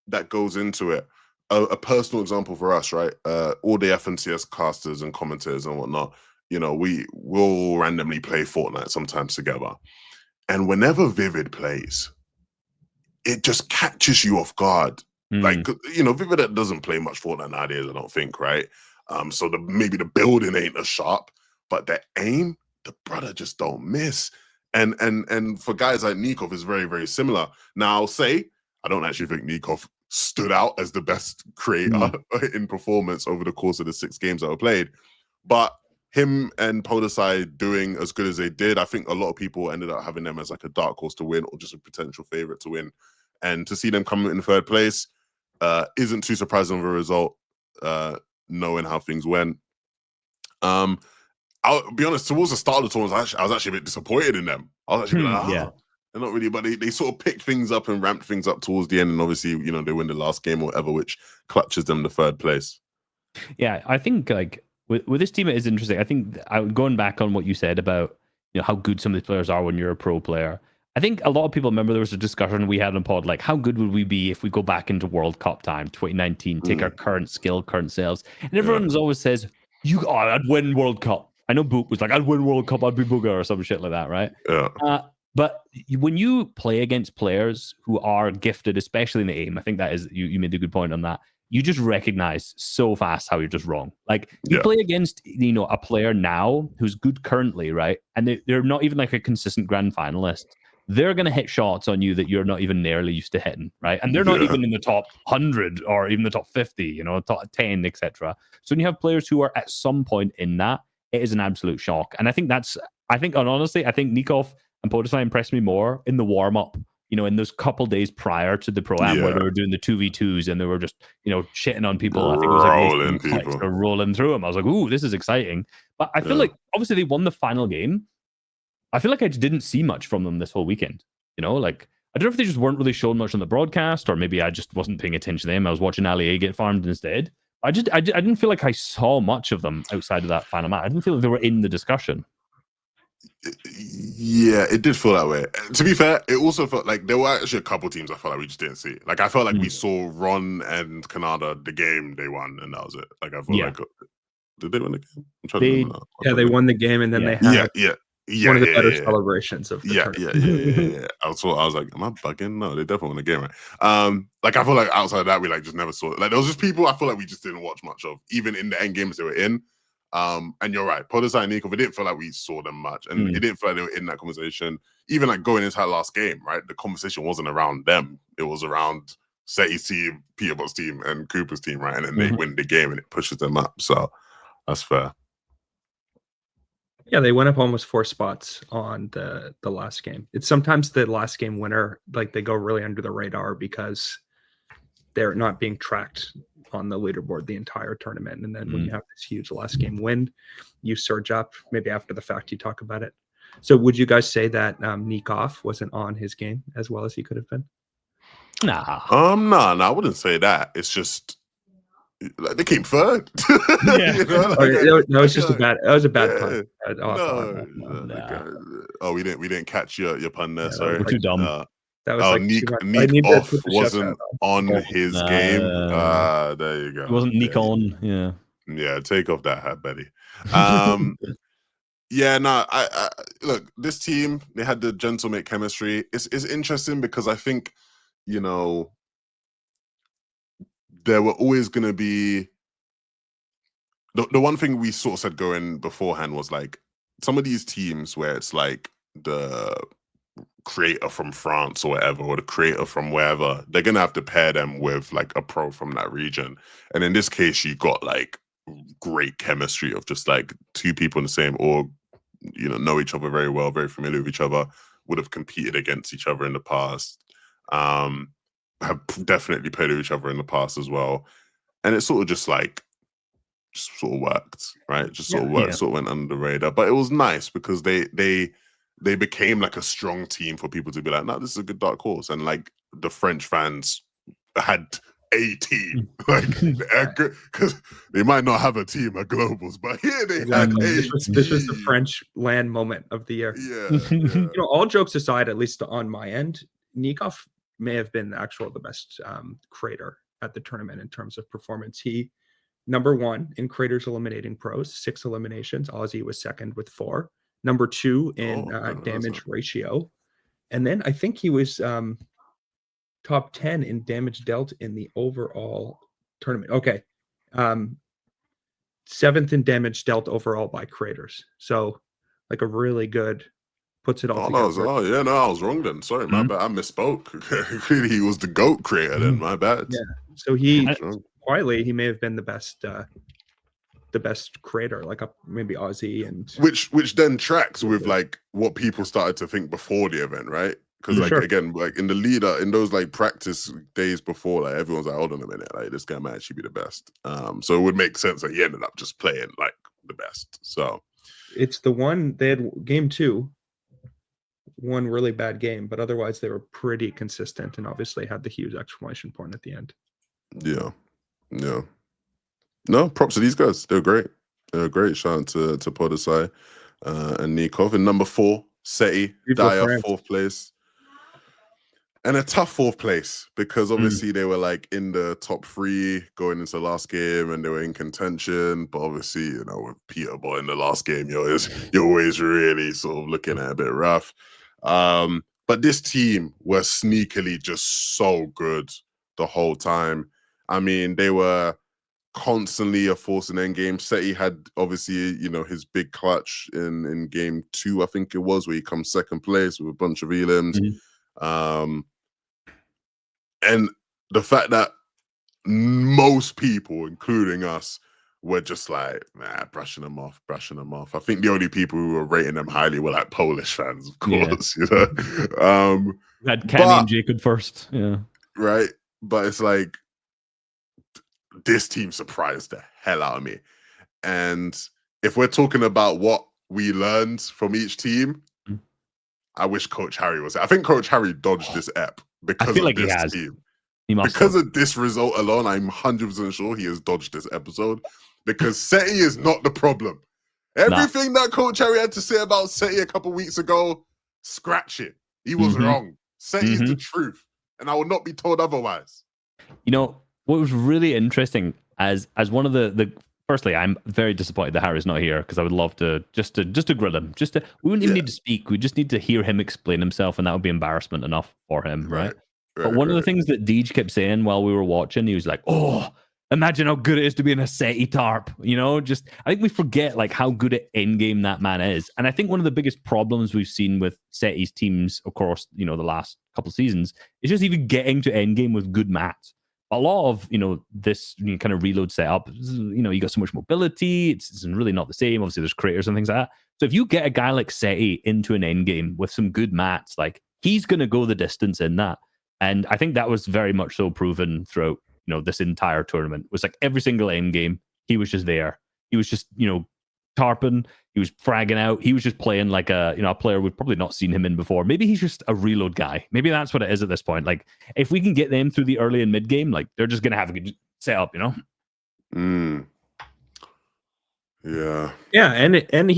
that goes into it. A personal example for us, right? All the FNTS casters and commentators and whatnot, we will randomly play Fortnite sometimes together. And whenever Vivid plays, it just catches you off guard. Like, Vivid doesn't play much Fortnite nowadays, I don't think, right? So maybe the building ain't as sharp, but the aim, the brother just don't miss. And for guys like Nikov, is very, very similar. Now, I'll say, I don't actually think Nikov stood out as the best creator in performance over the course of the 6 games that were played. But him and Podesai doing as good as they did, I think a lot of people ended up having them as like a dark horse to win or just a potential favorite to win. And to see them come in third place isn't too surprising of a result, knowing how things went. I'll be honest, towards the start of the tournament, I was actually a bit disappointed in them. I was actually like, they're not really, but they sort of picked things up and ramped things up towards the end. And obviously, they win the last game or whatever, which clutches them to third place. Yeah, I think like with this team, it is interesting. I think going back on what you said about how good some of these players are when you're a pro player. I think a lot of people remember there was a discussion we had on pod, like how good would we be if we go back into World Cup time, 2019, take our current skill, current sales, and everyone always says, I'd win World Cup. I know Book was like, I'd win World Cup, I'd be Booger or some shit like that, right? Yeah. But when you play against players who are gifted, especially in the aim, I think that is, you made a good point on that. You just recognize so fast how you're just wrong. Like you play against, a player now who's good currently, right? And they're not even like a consistent grand finalist. They're going to hit shots on you that you're not even nearly used to hitting, right? And they're not even in the top 100 or even the top 50, top 10, etc. So when you have players who are at some point in that, it is an absolute shock. And I think honestly, I think Nikov and Podesai impressed me more in the warm-up, in those couple days prior to the Pro-Am where they were doing the 2v2s and they were just, shitting on people. I think it was like they're rolling through them. I was like, ooh, this is exciting. But I feel like, obviously, they won the final game. I feel like I just didn't see much from them this whole weekend. Like, I don't know if they just weren't really showing much on the broadcast, or maybe I just wasn't paying attention to them. I was watching Ali A get farmed instead. I didn't feel like I saw much of them outside of that final match. I didn't feel like they were in the discussion. Yeah, it did feel that way. To be fair, it also felt like there were actually a couple teams I felt like we just didn't see. Like I felt like we saw Ron and Canada the game they won, and that was it. Like I felt like, did they win the game? I'm trying to remember that. They won the game, and then they had one of the better celebrations of the tournament. Yeah. I was like, am I bugging? No, they definitely won the game, right? Like I feel like outside of that, we like just never saw it. Like there was just people I feel like we just didn't watch much of, even in the end games they were in. And you're right, Podesai and Nikov, it didn't feel like we saw them much, and it didn't feel like they were in that conversation. Even like going into that last game, right? The conversation wasn't around them; it was around Seti's team, Peterbot's team, and Cooper's team, right? And then they win the game, and it pushes them up. So that's fair. Yeah, they went up almost 4 spots on the last game. It's sometimes the last game winner, like they go really under the radar because they're not being tracked on the leaderboard the entire tournament. And then when you have this huge last game win, you surge up. Maybe after the fact, you talk about it. So would you guys say that Nikov wasn't on his game as well as he could have been? Nah. Nah, I wouldn't say that. It's just like they came third. Yeah. It's just a bad. That was a bad pun. We didn't catch your pun there. Sorry, we're too dumb. That was Nick off wasn't on his game. There you go. It wasn't Nick on. Yeah. Yeah, take off that hat, Betty. Yeah, no, I look, this team, they had the gentleman chemistry. It's interesting because I think, you know, there were always going to be the one thing we sort of said going beforehand was like some of these teams where it's like the creator from France or whatever, or the creator from wherever, they're gonna have to pair them with like a pro from that region. And in this case, you got like great chemistry of just like two people in the same, or know each other very well, very familiar with each other, would have competed against each other in the past, have definitely played with each other in the past as well. And it sort of just sort of worked, right? Just sort of worked, sort of went under the radar. But it was nice because they became like a strong team for people to be like, no, this is a good dark horse. And like the French fans had a team, like because they might not have a team at globals, but here they had a this was the French land moment of the year. Yeah. All jokes aside, at least on my end, Nikov may have been the best creator at the tournament in terms of performance. He number 1 in creators eliminating pros, 6 eliminations. Aussie was second with 4. Number 2 in damage ratio. And then I think he was top 10 in damage dealt in the overall tournament. Okay. 7th in damage dealt overall by creators. So like a really good, puts it all together. I was wrong then. Sorry, my bad. I misspoke. He was the GOAT creator then, my bad. Yeah. So he quietly, he may have been the best creator, like maybe Aussie, and which then tracks with like what people started to think before the event, right? Because like again, like in the leader, in those like practice days before, like everyone's like, hold on a minute, like this guy might actually be the best. So it would make sense that he ended up just playing like the best. So it's the one they had game 2, one really bad game, but otherwise they were pretty consistent and obviously had the huge exclamation point at the end. Yeah. No, props to these guys. They're great. They're great. Shout out to Podesai and Nikov. And number 4, Seti, Dyer, 4th place. And a tough 4th place because obviously they were like in the top 3 going into the last game and they were in contention. But obviously, with Peterborough in the last game, you're always really sort of looking at a bit rough. But this team were sneakily just so good the whole time. I mean, they were constantly a force in endgame. Seti had obviously, his big clutch in game 2, I think it was, where he comes 2nd place with a bunch of elims. And the fact that most people, including us, were just like, brushing them off. I think the only people who were rating them highly were like Polish fans, of course. We had Cammy and Jacob first. Yeah. Right. But it's like, this team surprised the hell out of me. And if we're talking about what we learned from each team, I wish Coach Harry was there. I think Coach Harry dodged this ep because of this team. Because of this result alone, I'm 100% sure he has dodged this episode because Seti is not the problem. Everything that Coach Harry had to say about Seti a couple weeks ago, scratch it. He was wrong. Seti's the truth. And I will not be told otherwise. What was really interesting as one of the firstly, I'm very disappointed that Harry's not here because I would love to just to grill him. We wouldn't even need to speak. We just need to hear him explain himself, and that would be embarrassment enough for him, right? But one of the things that Deej kept saying while we were watching, he was like, "Oh, imagine how good it is to be in a Seti tarp." I think we forget like how good at endgame that man is, and I think one of the biggest problems we've seen with Seti's teams, of course, the last couple of seasons, is just even getting to endgame with good mats. A lot of this kind of reload setup, you got so much mobility, it's really not the same. Obviously there's creators and things like that, so if you get a guy like Seti into an end game with some good mats, like he's going to go the distance in that. And I think that was very much so proven throughout this entire tournament. It was like every single end game he was just there. He was just tarping, he was fragging out, he was just playing like a player we've probably not seen him in before. Maybe he's just a reload guy. Maybe that's what it is at this point. Like if we can get them through the early and mid game, like they're just gonna have a good setup, Yeah, and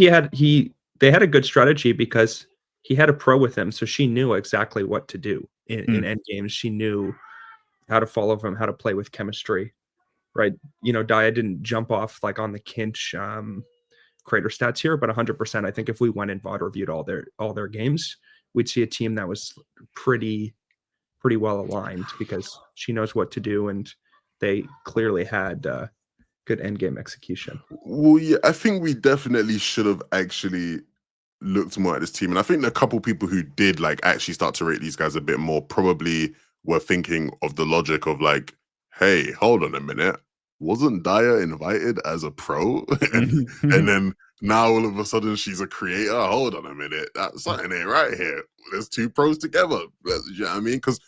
they had a good strategy because he had a pro with him, so she knew exactly what to do in end games. She knew how to follow him, how to play with chemistry, right? Daya didn't jump off like on the Kinch Crater stats here, but 100%. I think if we went and VOD reviewed all their games, we'd see a team that was pretty well aligned because she knows what to do, and they clearly had good end game execution. Well, yeah, I think we definitely should have actually looked more at this team, and I think a couple people who did like actually start to rate these guys a bit more probably were thinking of the logic of like, hey, hold on a minute, wasn't Daya invited as a pro, and then now all of a sudden she's a creator? Hold on a minute, that something ain't right here. There's two pros together. You know what I mean? Because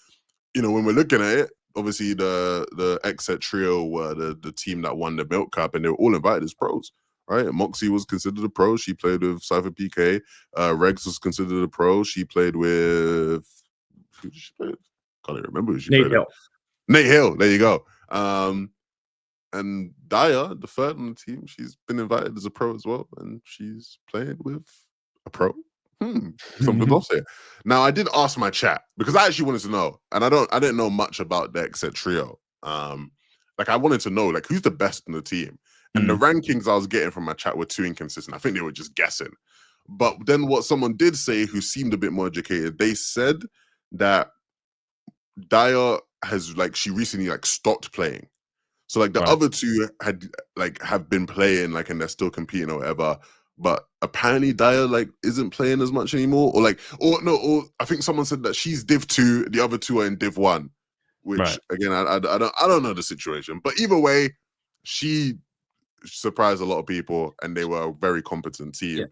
when we're looking at it, obviously the Exet trio were the team that won the Milk Cup, and they were all invited as pros. Right, Moxie was considered a pro. She played with Cypher PK. Regs was considered a pro. She played with who did she play with? Can't even remember who she played with. Nate Hill. There you go. And Daya, the third on the team, she's been invited as a pro as well, and she's playing with a pro. Something else here. Now, I did ask my chat because I actually wanted to know, and I didn't know much about the Exet trio. Like I wanted to know like who's the best in the team. And the rankings I was getting from my chat were too inconsistent. I think they were just guessing. But then what someone did say who seemed a bit more educated, they said that Daya has she recently stopped playing. So like the other two have been playing and they're still competing or whatever. But apparently Daya isn't playing as much anymore. Or I think someone said that she's Div 2, the other two are in Div 1. Which again, I don't know the situation. But either way, she surprised a lot of people, and they were a very competent team. Yeah.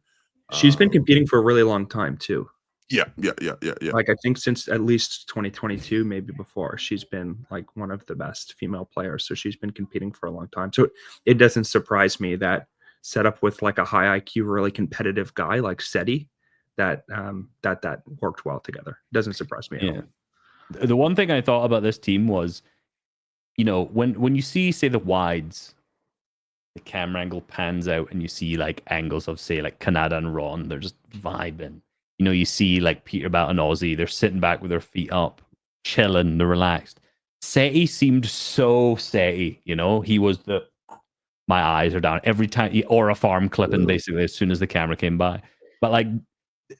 She's been competing for a really long time too. Yeah. Like I think since at least 2022, maybe before, she's been one of the best female players. So she's been competing for a long time. So it doesn't surprise me that set up with a high IQ, really competitive guy like Seti, that worked well together. Doesn't surprise me at all. The one thing I thought about this team was, when you see, say, the wides, the camera angle pans out and you see angles of, say, Kanada and Ron, they're just vibing. You see Peterbout and Aussie, they're sitting back with their feet up, chilling, they're relaxed. Seti seemed so Seti, he was my eyes are down every time, or a farm clipping basically as soon as the camera came by. But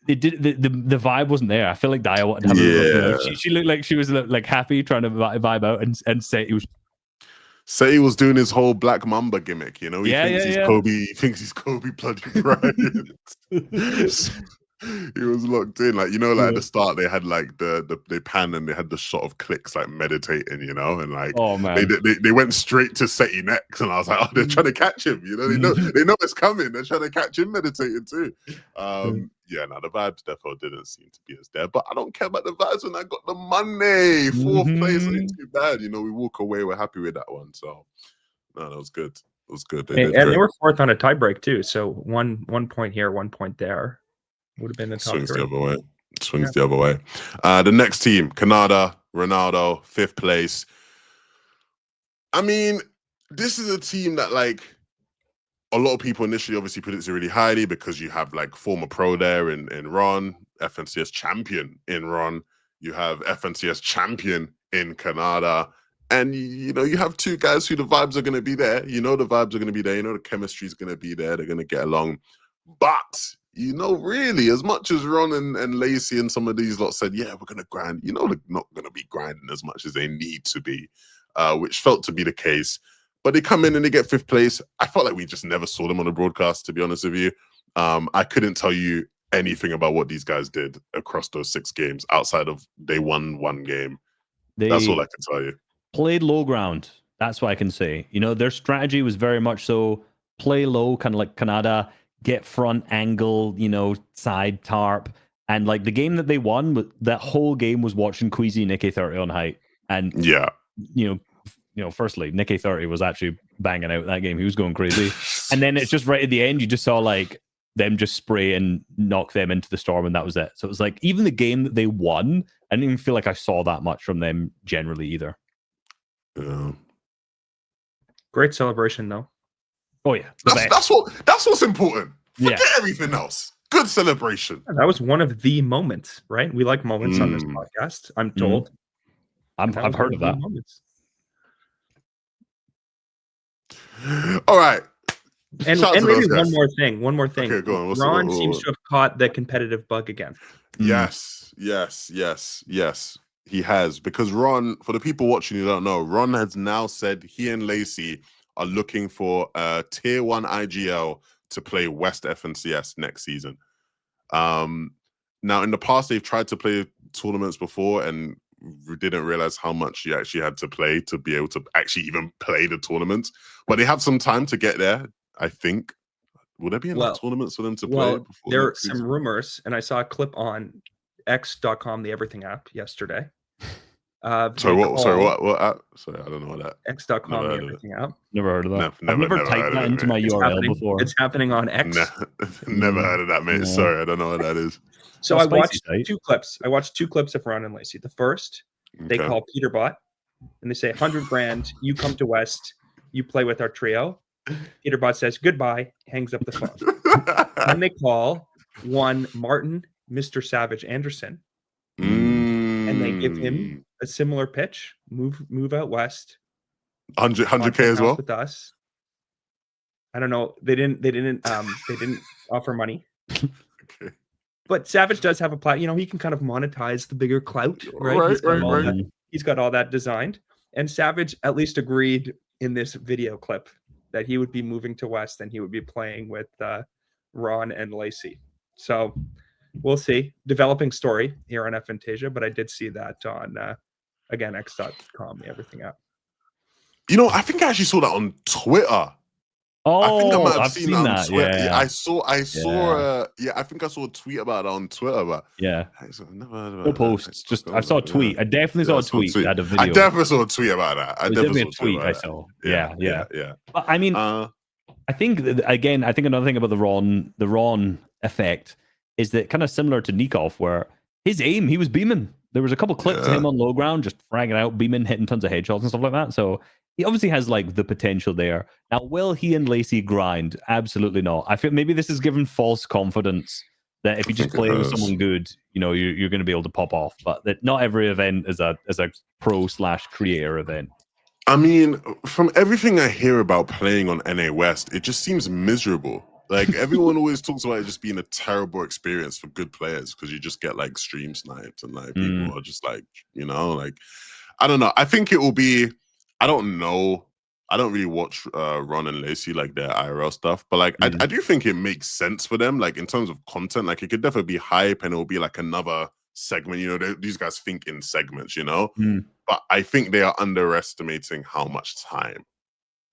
it did the vibe wasn't there. I feel like Daya wanted to have she looked like she was happy trying to vibe out, and Seti was doing his whole Black Mamba gimmick, he thinks he's Kobe. He thinks he's Kobe bloody Bryant. He was locked in, at the start they had they panned and they had the shot of Clicks meditating, and oh man, they went straight to Seti next, and I was like, oh, they're trying to catch him, they know it's coming, they're trying to catch him meditating too. The vibes definitely didn't seem to be as there, but I don't care about the vibes when I got the money. Fourth place ain't too bad, we walk away, we're happy with that one. So no, that was good. It was good. They were fourth on a tie break too, so one point here, 1 point there. Would have been the top swings three. The other way. Swings the other way. The next team, Kanada, Ronaldo, 5th place. I mean, this is a team that a lot of people initially obviously predicted really highly because you have former pro there in Ron, FNCS champion in Ron. You have FNCS champion in Kanada. And you have two guys who the vibes are going to be there. The vibes are going to be there. The chemistry is going to be there. They're going to get along. But really, as much as Ron and Lacey and some of these lot said, yeah, we're going to grind, they're not going to be grinding as much as they need to be, which felt to be the case. But they come in and they get 5th place. I felt like we just never saw them on the broadcast, to be honest with you. I couldn't tell you anything about what these guys did across those 6 games outside of they won 1 game. That's all I can tell you. Played low ground. That's what I can say. Their strategy was very much so play low, kind of like Kanada, get front angle, side tarp. And the game that they won, that whole game was watching Queasy Nikkei 30 on height. And firstly, Nikkei 30 was actually banging out that game. He was going crazy. And then it's just right at the end, you just saw them just spray and knock them into the storm, and that was it. So it was even the game that they won, I didn't even feel like I saw that much from them generally either. Yeah. Great celebration though. Oh yeah, that's what's important. Forget everything else. Good celebration. That was one of the moments, right? We like moments on this podcast, I'm told. I've heard of that. All right. And Shout out to maybe those guys. one more thing. Okay, go on. Ron seems to have caught the competitive bug again. Yes. He has, because Ron, for the people watching who don't know, Ron has now said he and Lacey are looking for a tier 1 IGL to play West FNCS next season. Now in the past they've tried to play tournaments before and we didn't realize how much you actually had to play to be able to actually even play the tournament. But they have some time to get there, I think. Will there be enough tournaments for them to play before there are next some season? rumors, and I saw a clip on X.com, the Everything app, yesterday. Sorry, what app? Sorry, I don't know what that. X.com, the Everything app. Never heard of that. Never I've never typed that into my URL before. It's happening on X. Never heard of that, mate. No. Sorry, I don't know what that is. So I watched 2 clips. I watched 2 clips of Ron and Lacey. The first, they call Peterbot, and they say, 100 grand, you come to West, you play with our trio. Peterbot says goodbye, hangs up the phone. Then they call one Martin, Mr. Savage Anderson, and they give him a similar pitch: move out west, 100K as well with us. I don't know. They didn't offer money. Okay. But Savage does have a plot. You know, he can kind of monetize the bigger clout, right? He's got all that designed. And Savage at least agreed in this video clip that he would be moving to West and he would be playing with Ron and Lacey. So we'll see. Developing story here on FNtasia, but I did see that on again X.com, the Everything app. You know, I think I actually saw that on Twitter. Oh, I think I might have I've seen that on Twitter. Yeah. I saw I think I saw a tweet about it on Twitter, but yeah, I've never heard about no posts. Just I saw a tweet. I definitely saw a tweet. Had a video. I definitely saw a tweet about that. I definitely saw a tweet I about saw. that. Yeah. But I mean, I think again, I think another thing about the Ron effect is that kind of similar to Nikov, where his aim, he was beaming. There was a couple clips of him on low ground, just fragging out, beaming, hitting tons of headshots and stuff like that. So he obviously has like the potential there. Now, will he and Lacey grind? Absolutely not. I feel maybe this is given false confidence that if you just play with someone good, you know, you're going to be able to pop off. But that not every event is a pro/creator event. I mean, from everything I hear about playing on NA West, it just seems miserable. Like everyone always talks about it just being a terrible experience for good players because you just get like stream sniped and like people are just like, you know, like I don't know. I think it will be. I don't know. I don't really watch Ron and Lacey like their IRL stuff, but like I do think it makes sense for them, like in terms of content. Like it could definitely be hype and it will be like another segment. You know, these guys think in segments, you know. But I think they are underestimating how much time,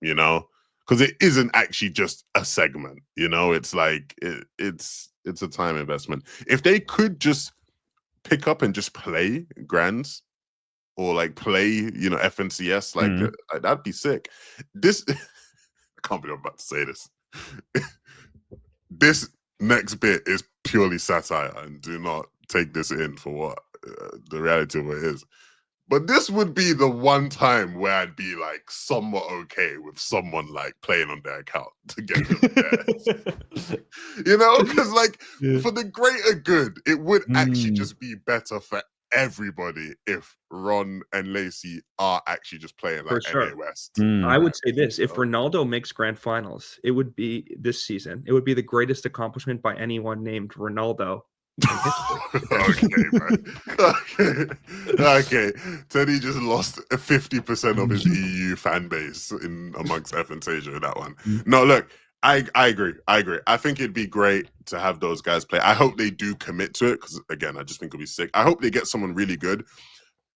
you know, because it isn't actually just a segment. You know, it's like it's a time investment. If they could just pick up and just play Grands. Or like play, you know, FNCS, like that'd be sick. This, I can't believe I'm about to say this. This next bit is purely satire, and do not take this in for what the reality of it is. But this would be the one time where I'd be like somewhat okay with someone like playing on their account to get them there. You know, because like for the greater good, it would actually just be better for everybody if Ron and Lacey are actually just playing like NA West. I would say this: if Ronaldo makes grand finals, it would be this season. It would be the greatest accomplishment by anyone named Ronaldo. Okay, man. Okay. Teddy just lost 50% of his EU fan base amongst FNtasia in that one. No, look. I agree. I think it'd be great to have those guys play. I hope they do commit to it because, again, I just think it'll be sick. I hope they get someone really good.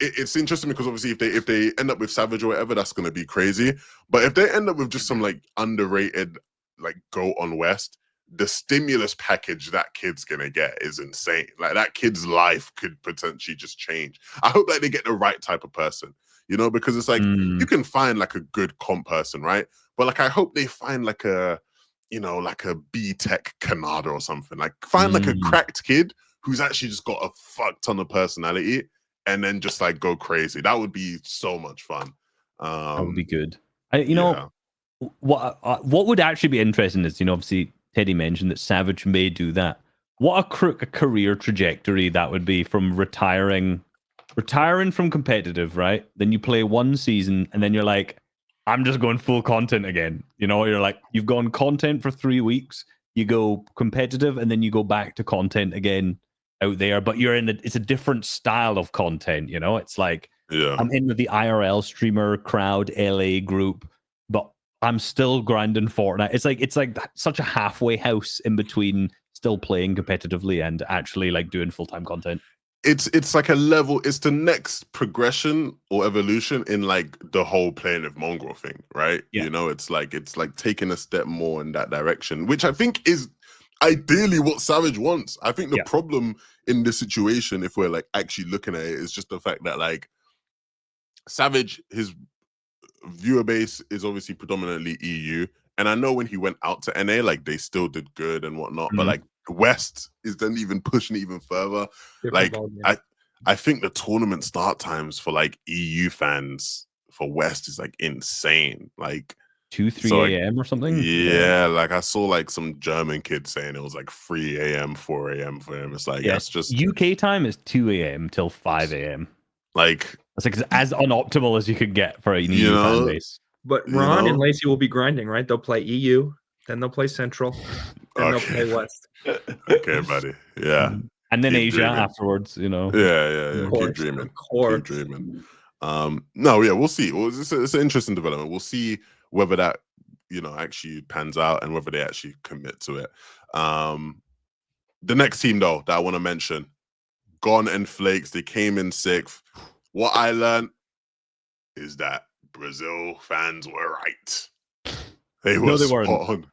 It's interesting because obviously if they end up with Savage or whatever, that's going to be crazy. But if they end up with just some like underrated like go on West, the stimulus package that kid's going to get is insane. Like that kid's life could potentially just change. I hope that they get the right type of person, you know, because it's like you can find like a good comp person, right? But like I hope they find like a, you know, like a B-Tech Canada or something. Like find like a cracked kid who's actually just got a fuck ton of personality and then just like go crazy. That would be so much fun. That would be good. You know, what would actually be interesting is, you know, obviously Teddy mentioned that Savage may do that. What a career trajectory that would be from retiring from competitive, right? Then you play one season and then you're like, I'm just going full content again. You know, you're like, you've gone content for 3 weeks, you go competitive, and then you go back to content again out there. But it's a different style of content. You know, it's like I'm in with the IRL streamer crowd, LA group, but I'm still grinding Fortnite. It's like such a halfway house in between still playing competitively and actually like doing full-time content. It's like a level, it's the next progression or evolution in like the whole playing of mongrel thing, right? Yeah. You know, it's like taking a step more in that direction, which I think is ideally what Savage wants. I think the problem in this situation, if we're like actually looking at it, is just the fact that like Savage, his viewer base is obviously predominantly EU. And I know when he went out to NA, like they still did good and whatnot, but like West is then even pushing even further. Different like I think the tournament start times for like EU fans for West is like insane. Like 2-3 a.m. or something. Yeah, like I saw like some German kid saying it was like 3 a.m., 4 a.m. for him. It's like that's just UK time is 2 a.m. till 5 a.m. Like it's like as unoptimal as you could get for an EU fan base. But Ron and Lacey will be grinding, right? They'll play EU, then they'll play Central, then they'll play West. Okay, buddy. Yeah. And then Asia afterwards, you know. Yeah. Of course, keep dreaming. Of course. Keep dreaming. No, yeah, we'll see. Well, it's an interesting development. We'll see whether that, you know, actually pans out and whether they actually commit to it. The next team, though, that I want to mention, Gon and Flakes, they came in 6th. What I learned is that Brazil fans were right. They were spot on.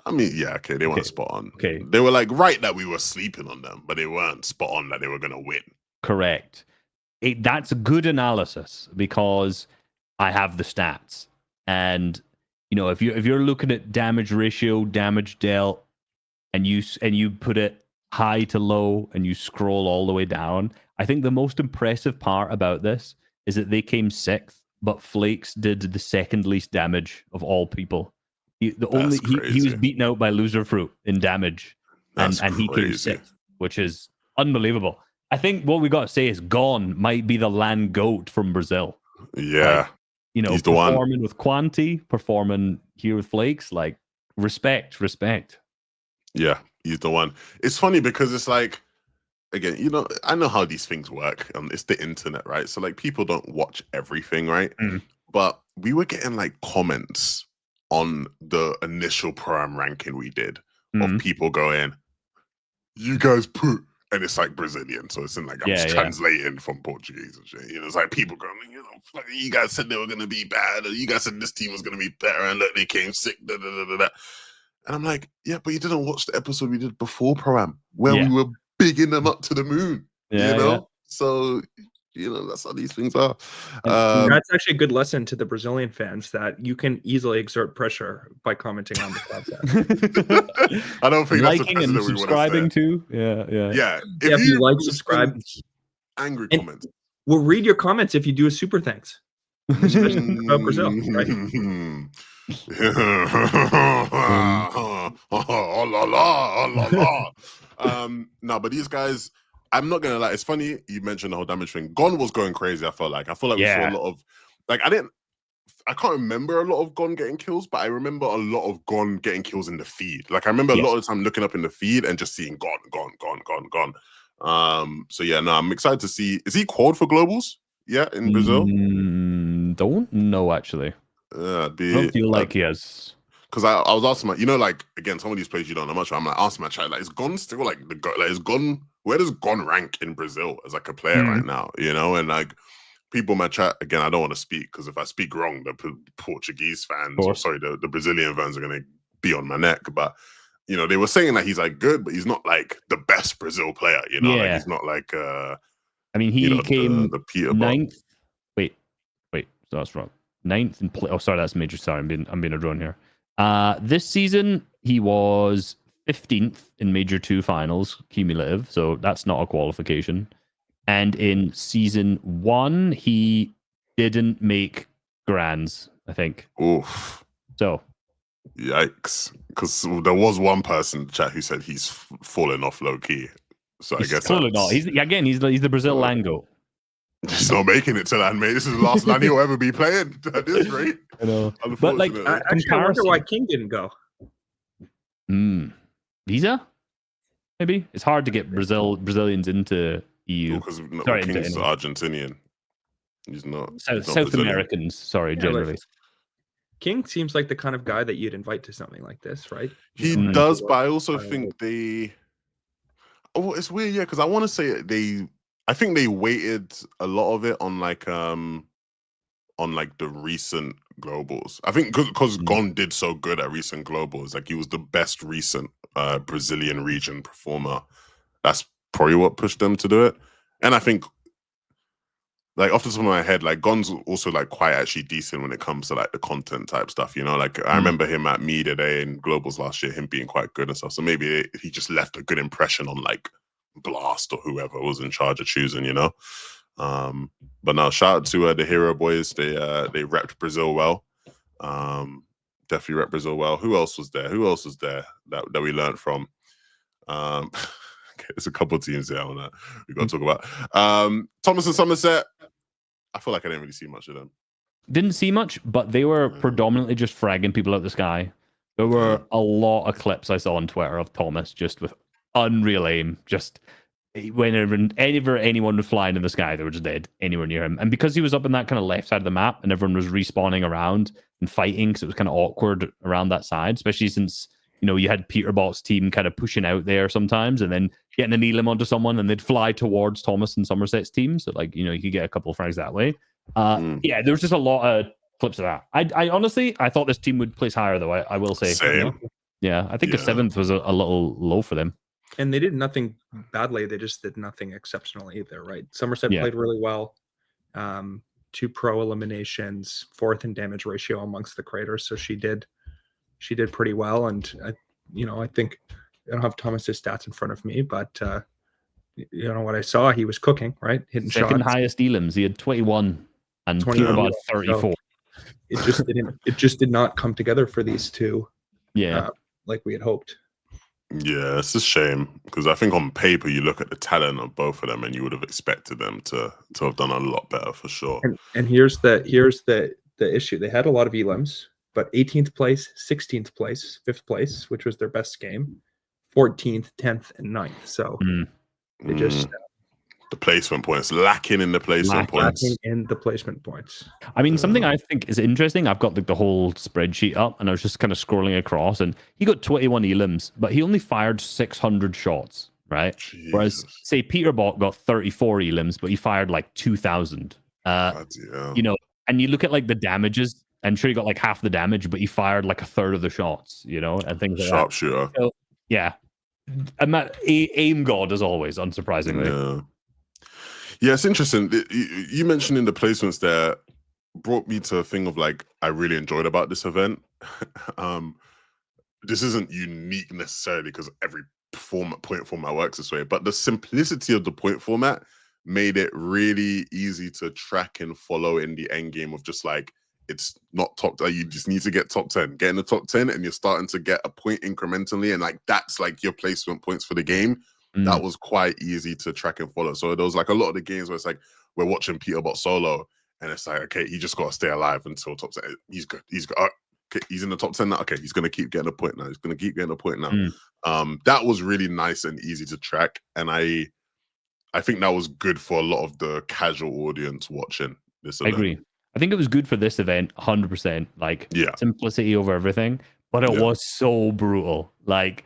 I mean, yeah, okay, they weren't spot on. Okay. They were like right that we were sleeping on them, but they weren't spot on that they were going to win. Correct. That's a good analysis because I have the stats. And, you know, if you're looking at damage ratio, damage dealt, and you put it high to low and you scroll all the way down, I think the most impressive part about this is that they came 6th, but Flakes did the second least damage of all people. He was beaten out by Loser Fruit in damage, and he came 6th, which is unbelievable. I think what we got to say is Gon might be the land goat from Brazil. Yeah, like, you know, he's the performing one. with Quanti, performing here with Flakes, like respect. Yeah, he's the one. It's funny because it's like, again, you know, I know how these things work. It's the internet, right? So like people don't watch everything, right? But we were getting like comments on the initial Pro-Am ranking we did of people going, you guys put, and it's like Brazilian, so it's in like I'm just translating from Portuguese and shit. You know, it's like people going, you know, you guys said they were gonna be bad, or you guys said this team was gonna be better, and look, they came sick. Da, da, da, da, da. And I'm like, yeah, but you didn't watch the episode we did before Pro-Am where we were bigging them up to the moon. You know, so you know that's how these things are. That's actually a good lesson to the Brazilian fans that you can easily exert pressure by commenting on the content. I don't think that's the liking precedent and we want subscribing to to. Yeah. If you like, subscribe, angry comments. We'll read your comments if you do a super thanks. Especially about Brazil, right? Oh la la, oh la la. No, but these guys, I'm not gonna lie. It's funny you mentioned the whole damage thing. Gon was going crazy. I felt like we saw a lot of like I can't remember a lot of Gon getting kills, but I remember a lot of Gon getting kills in the feed. Like I remember a lot of the time looking up in the feed and just seeing Gon. So yeah, no, I'm excited to see. Is he qualified for globals? Yeah, in Brazil. Don't know actually. I don't feel like he has. Because I was asking my, you know, like again, some of these players you don't know much. I'm like asking my chat, like, is Gon still like is Gon? Where does Gon rank in Brazil as like a player right now? You know, and like people in my chat again, I don't want to speak because if I speak wrong, the Portuguese fans, or sorry, the Brazilian fans are gonna be on my neck. But you know, they were saying that he's like good, but he's not like the best Brazil player. You know, like he's not like. I mean, he came the Peter 9th. Wait, so that's wrong. 9th in play. Oh, sorry, that's major. Sorry, I'm being a drone here. This season he was 15th in Major 2 finals cumulative, so that's not a qualification. And in season 1, he didn't make grands, I think. Oof. So. Yikes. Because there was one person in the chat who said he's fallen off low key. So He's I guess clearly not. He's the Brazil Lango. He's not making it to LAN, mate. This is the last LAN he'll ever be playing at this rate. I know. But Unfortunately. like, Actually, I wonder why King didn't go. Visa? Maybe it's hard to get Brazilians into EU. Because Sorry, King's Argentinian. He's not. South Americans. Sorry, generally. King seems like the kind of guy that you'd invite to something like this, right? He does, but I also think they. Oh, it's weird, yeah, because I want to say I think they weighted a lot of it on like the recent globals. I think because Gon did so good at recent globals, like he was the best recent Brazilian region performer. That's probably what pushed them to do it. And I think, like off the top of my head, like Gon's also like quite actually decent when it comes to like the content type stuff, you know. Like I remember him at Media Day and Globals last year, him being quite good and stuff. So maybe he just left a good impression on like Blast or whoever was in charge of choosing, you know. But now shout out to the Hero Boys. They repped Brazil well. Definitely repped Brazil well. Who else was there that we learned from? There's a couple of teams there we got to talk about. Thomas and Somerset. I feel like I didn't really see much of them. Didn't see much, but they were predominantly just fragging people out the sky. There were a lot of clips I saw on Twitter of Thomas just with unreal aim. Just whenever anyone was flying in the sky, they were just dead anywhere near him. And because he was up in that kind of left side of the map and everyone was respawning around and fighting, because it was kind of awkward around that side, especially since, you know, you had Peterbot's team kind of pushing out there sometimes and then getting an elim onto someone and they'd fly towards Thomas and Somerset's team. So, like, you know, you could get a couple of frags that way. Yeah, there was just a lot of clips of that. I honestly, I thought this team would place higher, though, I will say. Same. Yeah, I think the 7th was a little low for them. And they did nothing badly. They just did nothing exceptional either, right? Somerset played really well. 2 pro eliminations, 4th in damage ratio amongst the creators. So she did pretty well. And, I think I don't have Thomas's stats in front of me, but, what I saw, he was cooking, right? Hitting Second shots. highest elims. He had 21 and Peterbot 34. So it just did not come together for these two. Yeah. Like we had hoped. Yeah, it's a shame because I think on paper you look at the talent of both of them and you would have expected them to have done a lot better for sure. And here's the issue. They had a lot of elims, but 18th place, 16th place, 5th place, which was their best game, 14th, 10th, and 9th. So they just the placement points, lacking in the placement points. Lacking in the placement points. I mean, something I think is interesting, I've got the whole spreadsheet up and I was just kind of scrolling across and he got 21 elims, but he only fired 600 shots, right? Jesus. Whereas, say, Peterbot got 34 elims, but he fired like 2,000. You know, and you look at like the damages, I'm sure he got like half the damage, but he fired like a third of the shots, you know, and things like Sharpshooter. So, yeah. I'm not aim god as always, unsurprisingly. Yeah, it's interesting. You mentioning the placements there brought me to a thing of like I really enjoyed about this event. This isn't unique necessarily because every point format works this way, but the simplicity of the point format made it really easy to track and follow in the end game of just like it's not top. You just need to get top 10. Get in the top 10, and you're starting to get a point incrementally, and like that's like your placement points for the game. That was quite easy to track and follow. So there was like a lot of the games where it's like we're watching Peterbot solo, and it's like, okay, he just got to stay alive until top 10. He's good. He's good. Okay, he's in the top 10 now. Okay, he's gonna keep getting a point now. He's gonna keep getting a point now. That was really nice and easy to track, and I think that was good for a lot of the casual audience watching this event. I agree. I think it was good for this event, 100%. Like simplicity over everything, but it was so brutal. Like,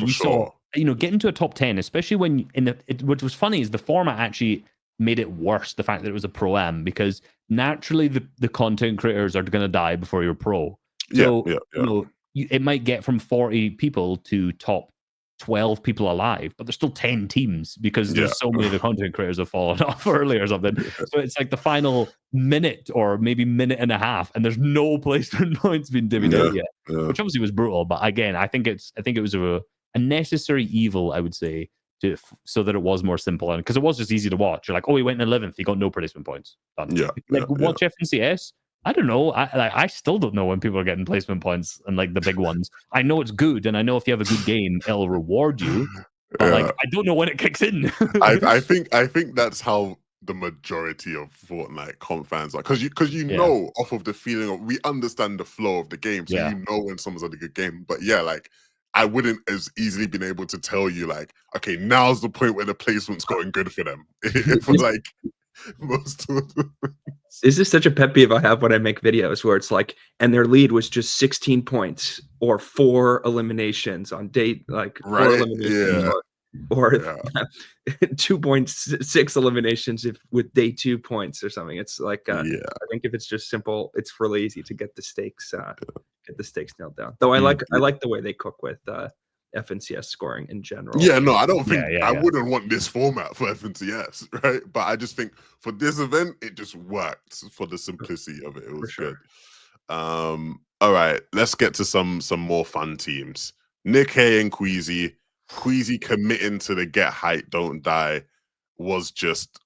saw. Getting to a top 10, especially when what was funny is the format actually made it worse, the fact that it was a pro-am, because naturally the content creators are going to die before you're pro. So, it might get from 40 people to top 12 people alive, but there's still 10 teams because there's so many of the content creators have fallen off early or something. So it's like the final minute or maybe minute and a half, and there's no placement points being divvied out yet, which obviously was brutal. But again, I think it was a necessary evil, I would say, so that it was more simple, and because it was just easy to watch. You're like, oh, he went in 11th, he got no placement points. Done. Watch FNCS. I don't know. I still don't know when people are getting placement points and like the big ones. I know it's good, and I know if you have a good game, it'll reward you. But like, I don't know when it kicks in. I think that's how the majority of Fortnite comp fans are, because you Yeah. know off of the feeling of, we understand the flow of the game, so Yeah. you know when someone's had a good game. But yeah, like I wouldn't as easily been able to tell you like, okay, now's the point where the placement's going good for them. For like most of them. This is such a pet peeve I have when I make videos where it's like, and their lead was just 16 points or 4 eliminations on day, like 4 Right? eliminations, Yeah. or Yeah. 2.6 eliminations if with day 2 points or something. It's like, Yeah. I think if it's just simple, it's really easy to get the stakes nailed down. Though I like the way they cook with FNCS scoring in general. Yeah, no, I don't think I Yeah. wouldn't want this format for FNTS, right? But I just think for this event, it just worked for the simplicity of it. It was sure. good. All right, let's get to some more fun teams. Nick Hay and Queasy. Queasy committing to the get height, don't die was just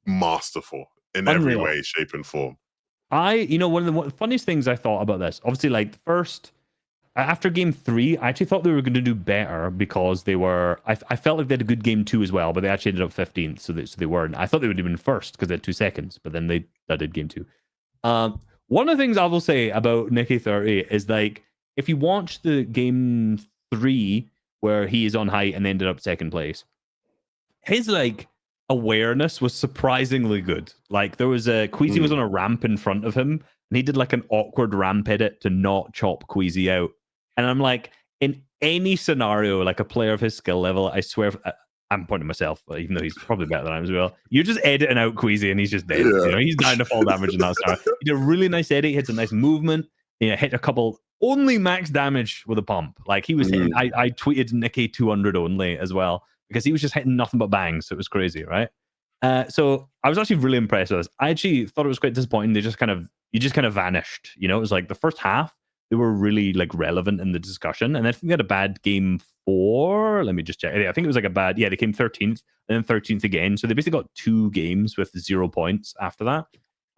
masterful in every Unreal. way, shape, and form. One of the funniest things I thought about this, obviously, like first after game 3, I actually thought they were going to do better because they were. I felt like they had a good game 2 as well, but they actually ended up 15th, so they weren't. I thought they would have been first because they had 2 seconds, but then that did game 2. One of the things I will say about Nicky 30 is like if you watch the game 3 where he is on height and ended up second place, his like awareness was surprisingly good. Like there was Queasy was on a ramp in front of him, and he did like an awkward ramp edit to not chop Queasy out. And I'm like, in any scenario, like a player of his skill level, I swear, I'm pointing myself, even though he's probably better than I am as well. You're just editing out Queasy, and he's just dead. Yeah. He's down to fall damage in that scenario. He did a really nice edit. He hits a nice movement. Hit a couple only max damage with a pump. Like he was hitting. I tweeted Nicky 200 only as well, because he was just hitting nothing but bangs. So it was crazy, right? So I was actually really impressed with this. I actually thought it was quite disappointing. You just kind of vanished. It was like the first half, they were really like relevant in the discussion. And I think they had a bad game 4. Let me just check. I think it was like a bad, they came 13th and then 13th again. So they basically got 2 games with 0 points after that.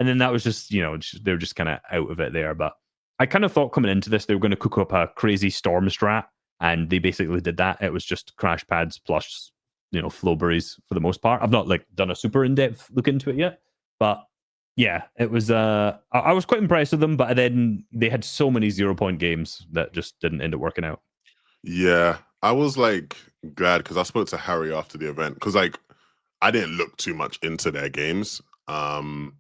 And then that was just, they were just kind of out of it there. But I kind of thought coming into this, they were going to cook up a crazy storm strat. And they basically did that. It was just crash pads plus, flowberries for the most part. I've not like done a super in-depth look into it yet, but yeah, it was. I was quite impressed with them, but then they had so many 0-point games that just didn't end up working out. Yeah, I was like glad because I spoke to Harry after the event because like I didn't look too much into their games, but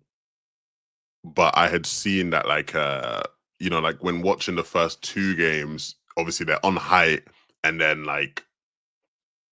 I had seen that like like when watching the first 2 games, obviously they're on height, and then like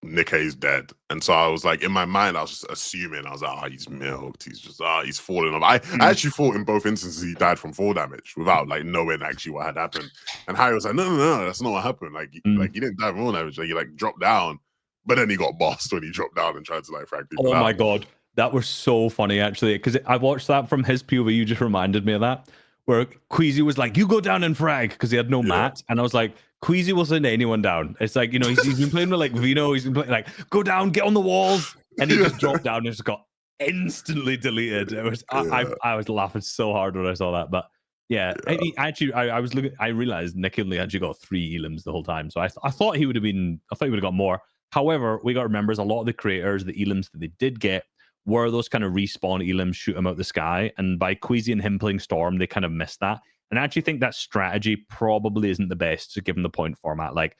Nikkei's dead. And so I was like, in my mind, I was just assuming, I was like, he's milked. He's just, he's falling off. I actually thought in both instances he died from fall damage without like knowing actually what had happened. And Harry was like, no, that's not what happened. Like, like he didn't die from fall damage. Like, he like dropped down, but then he got bossed when he dropped down and tried to like frag people out. Oh my God. That was so funny, actually, because I watched that from his POV. You just reminded me of that, where Queasy was like, you go down and frag, because he had no mat. And I was like, Queasy will send anyone down. It's like, he's been playing with like Vino. He's been playing like, go down, get on the walls. And he just dropped down and just got instantly deleted. It was, I was laughing so hard when I saw that. But yeah. I was looking, I realized Nick only actually got 3 elims the whole time. So I thought he would have got more. However, we got to remember is a lot of the creators, the elims that they did get, were those kind of respawn elims, shoot him out the sky. And by Queasy and him playing Storm, they kind of missed that. And I actually think that strategy probably isn't the best to give them the point format. Like,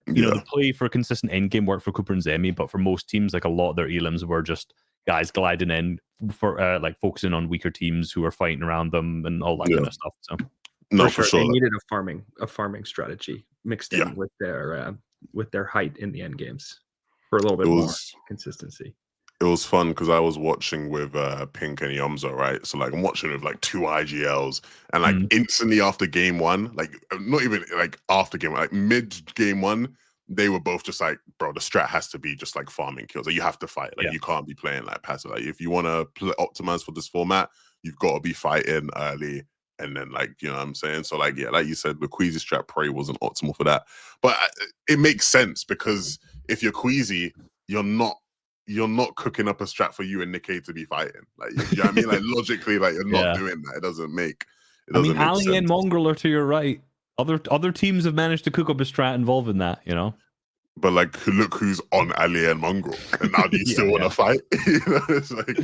the play for consistent end game worked for Cooper and Zemi, but for most teams, like a lot of their elims were just guys gliding in for like focusing on weaker teams who are fighting around them and all that kind of stuff. So no, for sure. They needed a farming strategy mixed in with their height in the end games for a little bit more consistency. It was fun because I was watching with Pink and Yomzo, right? So like I'm watching with like 2 IGLs, and like instantly after game 1, like not even like after game 1, like mid game 1, they were both just like, bro, the strat has to be just like farming kills. Like you have to fight. Like you can't be playing like passive. Like if you want to optimize for this format, you've got to be fighting early. And then like, you know what I'm saying? So like, like you said, the Queasy strat probably wasn't optimal for that. But it makes sense because if you're Queasy, you're not cooking up a strat for you and Nikkei to be fighting. Like, you know what I mean? Like logically, like you're not doing that. It doesn't make Ali sense. and Mongrel are to your right. Other teams have managed to cook up a strat involving that, but like, look who's on Ali and Mongrel, and now do you still want to fight? You know, it's like,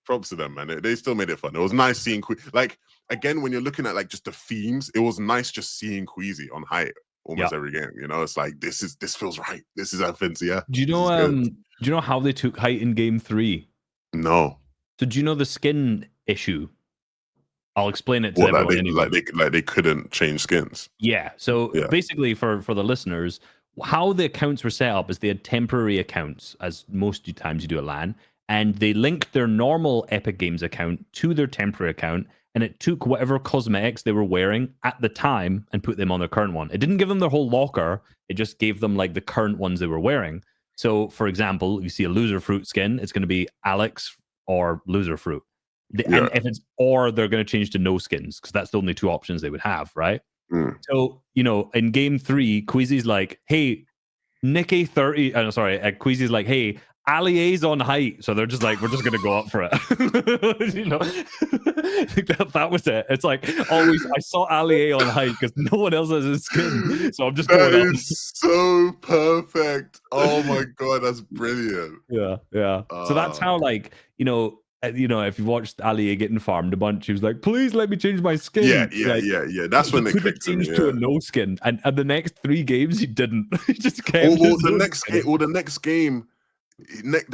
props to them, man. They still made it fun. It was nice seeing like, again, when you're looking at like just the themes, it was nice just seeing Queasy on height almost every game. You know, it's like this feels right. This is FNtasia. Do you know do you know how they took height in game 3? No. So do you know the skin issue? I'll explain it to everyone anyway. Like they couldn't change skins. Yeah. So basically, for the listeners, how the accounts were set up is they had temporary accounts, as most times you do at LAN, and they linked their normal Epic Games account to their temporary account, and it took whatever cosmetics they were wearing at the time and put them on their current one. It didn't give them their whole locker. It just gave them like the current ones they were wearing. So, for example, you see a Loser Fruit skin, it's going to be Alex or Loser Fruit. And if it's or they're going to change to no skins because that's the only two options they would have, right? So, you know, in game 3, Queasy's like, hey, Nicky 30. Queasy's like, hey, Ali's on height. So they're just like, we're just going to go up for it. You know, that was it. It's like, always, I saw Ali on height because no one else has a skin. So I'm just going up. That is so perfect. Oh my God, that's brilliant. Yeah. So that's how, like, you know, if you watched Ali getting farmed a bunch, he was like, "Please let me change my skin." Yeah. That's when it clicked changed to a no skin, and the next 3 games he didn't. He just kept. The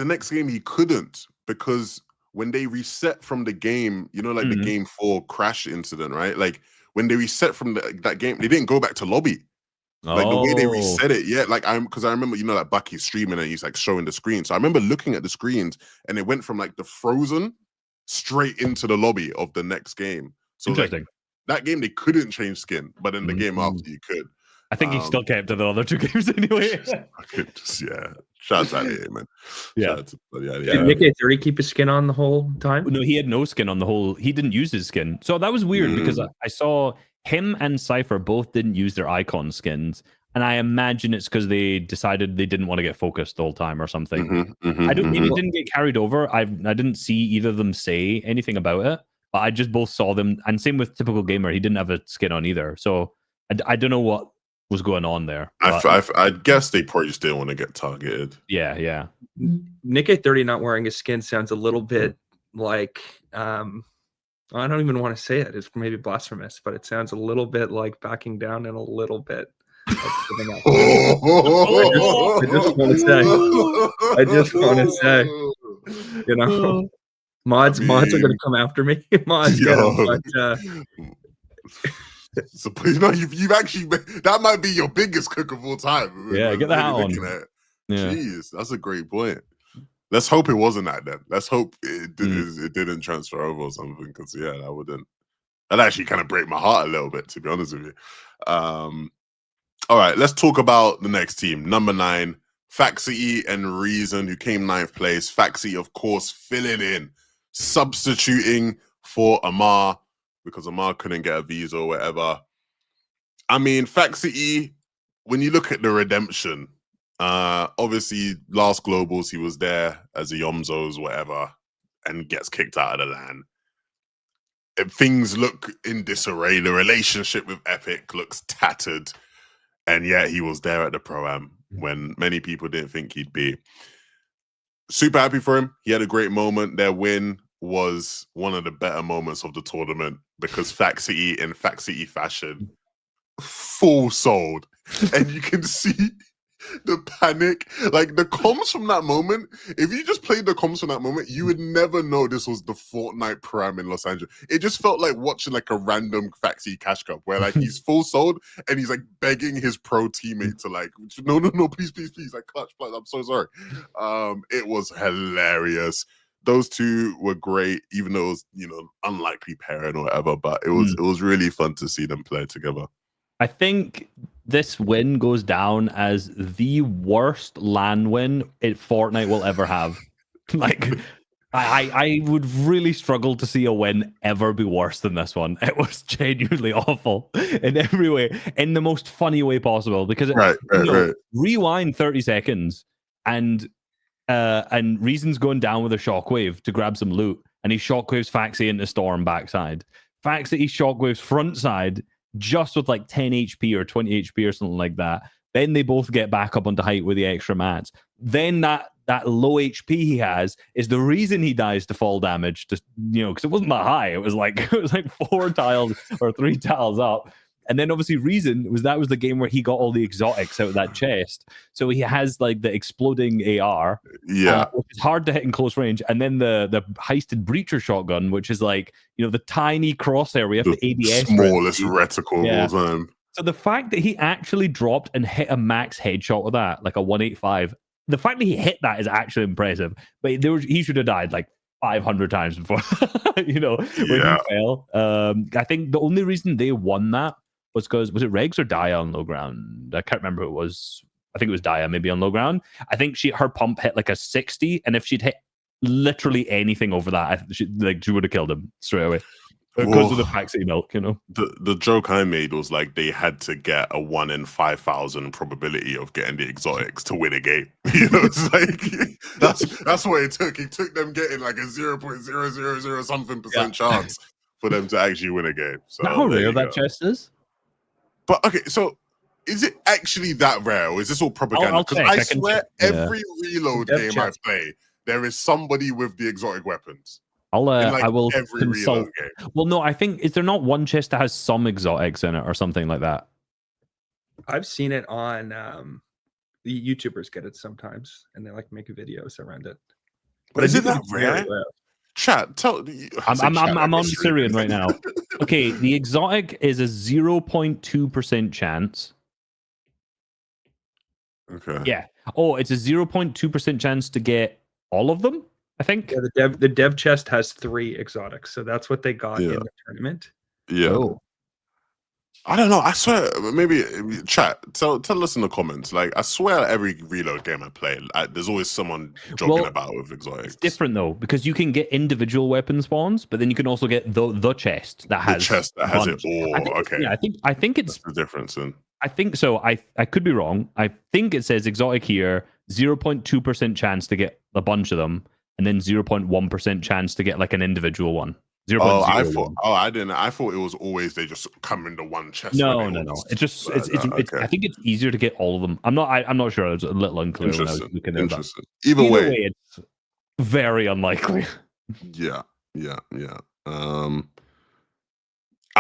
next game he couldn't, because when they reset from the game, you know, like the game 4 crash incident, right? Like when they reset from that game, they didn't go back to lobby. Like the way they reset it, because I remember, you know, like Bucky's streaming and he's like showing the screen. So I remember looking at the screens and it went from like the frozen straight into the lobby of the next game. So interesting. That game they couldn't change skin, but in the game after you could. I think he still kept to the other 2 games anyway. Shout out to him, man. Did Nick A30 keep his skin on the whole time? No, he had no skin on the whole. He didn't use his skin. So that was weird because I saw him and Cypher both didn't use their icon skins. And I imagine it's because they decided they didn't want to get focused the whole time or something. Maybe it didn't get carried over. I didn't see either of them say anything about it, but I just both saw them. And same with Typical Gamer. He didn't have a skin on either. So I don't know what was going on there. I guess they probably just didn't want to get targeted. Yeah. Nick A30 not wearing his skin sounds a little bit like I don't even want to say it. It's maybe blasphemous, but it sounds a little bit like backing down and a little bit like giving up. I just want to say, you know, mods are going to come after me. Mods, so, you know, you've actually, that might be your biggest cook of all time. Yeah, get that on. Jeez, that's a great point. Let's hope it wasn't that then. Let's hope it didn't transfer over or something, because that'd actually kind of break my heart a little bit, to be honest with you. All right, let's talk about the next team. Number 9, Faxity and Reason, who came 9th place. Faxity, of course, filling in, substituting for Amar, because Amar couldn't get a visa or whatever. I mean, Faxity, when you look at the redemption, obviously last globals he was there as a Yomzos, whatever, and gets kicked out of the LAN. Things look in disarray. The relationship with Epic looks tattered, and yet he was there at the Pro-Am when many people didn't think he'd be. Super happy for him. He had a great moment. Their win was one of the better moments of the tournament, because Faxity, in Faxity fashion, full sold, and you can see the panic, like the comms from that moment. If you just played the comms from that moment, you would never know this was the Fortnite Prime in Los Angeles. It just felt like watching like a random Faxity cash cup where like he's full sold and he's like begging his pro teammate to like, no, please, like clutch, I'm so sorry. It was hilarious. Those two were great, even though it was, you know, unlikely pairing or whatever, but it was really fun to see them play together. I think this win goes down as the worst LAN win Fortnite will ever have. Like, I would really struggle to see a win ever be worse than this one. It was genuinely awful in every way, in the most funny way possible. Because rewind 30 seconds and Reason's going down with a shockwave to grab some loot, and he shockwaves Faxity into Storm backside. Faxity shockwaves front side just with like 10 HP or 20 HP or something like that. Then they both get back up onto height with the extra mats. Then that low HP he has is the reason he dies to fall damage. Just because it wasn't that high. It was like 4 tiles or 3 tiles up. And then obviously reason was the game where he got all the exotics out of that chest. So he has like the exploding AR, which is hard to hit in close range. And then the heisted breacher shotgun, which is like the tiny crosshair we have to ADS. Smallest reticle of all time. So the fact that he actually dropped and hit a max headshot with that, like a 185, the fact that he hit that is actually impressive. But he should have died like 500 times before, when he fell. I think the only reason they won that was because, was it Regs or Daya on low ground? I can't remember who it was. I think it was Daya, maybe on low ground. I think her pump hit like a 60, and if she'd hit literally anything over that, she would have killed him straight away. Because of the Paxi milk, The joke I made was like they had to get a 1 in 5,000 probability of getting the exotics to win a game. It's like that's what it took. It took them getting like a 0.000 something percent chance for them to actually win a game. So how rare that chest is. But okay, so is it actually that rare, or is this all propaganda? Because I swear every reload game I play, there is somebody with the exotic weapons. I will consult. Well, no, I think is there not one chest that has some exotics in it or something like that? I've seen it on the YouTubers get it sometimes, and they like make videos around it. But is it that rare? Chat, I'm on Syrian right now. Okay, the exotic is a 0.2% chance. Okay. Yeah. Oh, it's a 0.2% chance to get all of them, I think. Yeah, the dev chest has 3 exotics, so that's what they got in the tournament. Yeah. Oh. I don't know. I swear, maybe chat. Tell us in the comments. Like, I swear, every reload game I play, there's always someone jogging about with exotics. It's different though, because you can get individual weapon spawns, but then you can also get the chest that has it all. Okay. I think it's the difference. I think so. I could be wrong. I think it says exotic here, 0.2% chance to get a bunch of them, and then 0.1% chance to get like an individual one. 0.01. I didn't. I thought it was always they just come into one chest. No. It's just it's. I think it's easier to get all of them. I'm not sure. It was a little unclear when I was looking at that. Either way, it's very unlikely. Yeah. I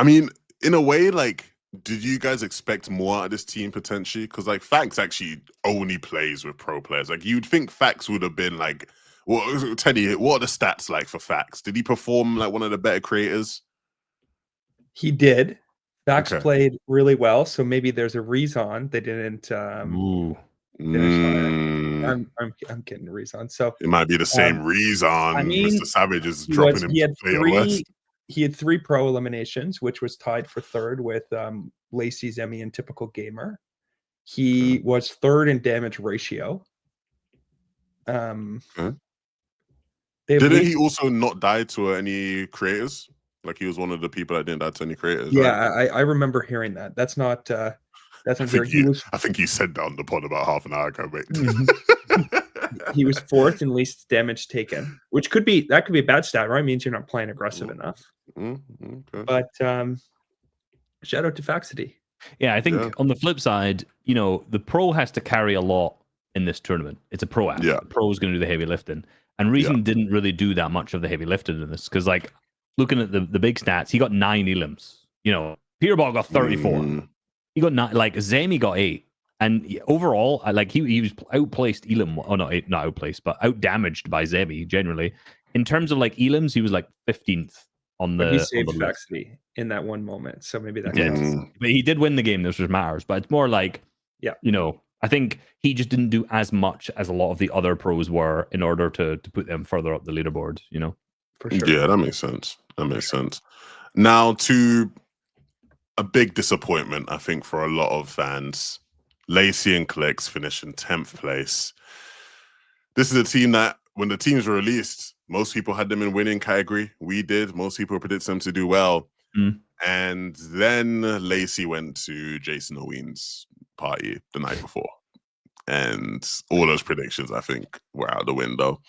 mean, in a way, like, did you guys expect more out of this team potentially? Because like Fax actually only plays with pro players. Like you'd think Fax would have been like. Well, Teddy, what are the stats like for Fax? Did he perform like one of the better creators? He did. Fax played really well, so maybe there's a reason they didn't finish higher. I'm kidding, reason. So it might be the same reason. Mr. Savage is dropping him to play West. He had 3 pro eliminations, which was tied for 3rd with Lacey, Zemi, and Typical Gamer. He was 3rd in damage ratio. Didn't he also not die to any creators? Like he was one of the people that didn't die to any creators. Yeah, right? I remember hearing that. That's not. That's not I think you said that on the pod about half an hour ago, mate. He was 4th in least damage taken, which could be a bad stat, right? It means you're not playing aggressive enough. Okay. But shout out to Faxity. Yeah, I think on the flip side, the pro has to carry a lot in this tournament. It's a pro app. Yeah. The pro is going to do the heavy lifting. And Reason didn't really do that much of the heavy lifting in this because, like, looking at the big stats, he got 9 elims. Peterball got 34. He got 9. Like Zemi got 8. And overall, like he was outplaced elim. Oh no, not outplaced, but outdamaged by Zemi generally. In terms of like elims, he was like 15th on the. But he saved Faxity in that one moment, so maybe that. But he did win the game. This just matters. But it's more like, I think he just didn't do as much as a lot of the other pros were in order to put them further up the leaderboard, For sure. Yeah, that makes sense. Sense. Now to a big disappointment, I think, for a lot of fans. Lacey and Clicks finished in 10th place. This is a team that, when the teams were released, most people had them in winning category. We did. Most people predicted them to do well. And then Lacey went to Jason Oween's party the night before. And all those predictions, I think, were out the window.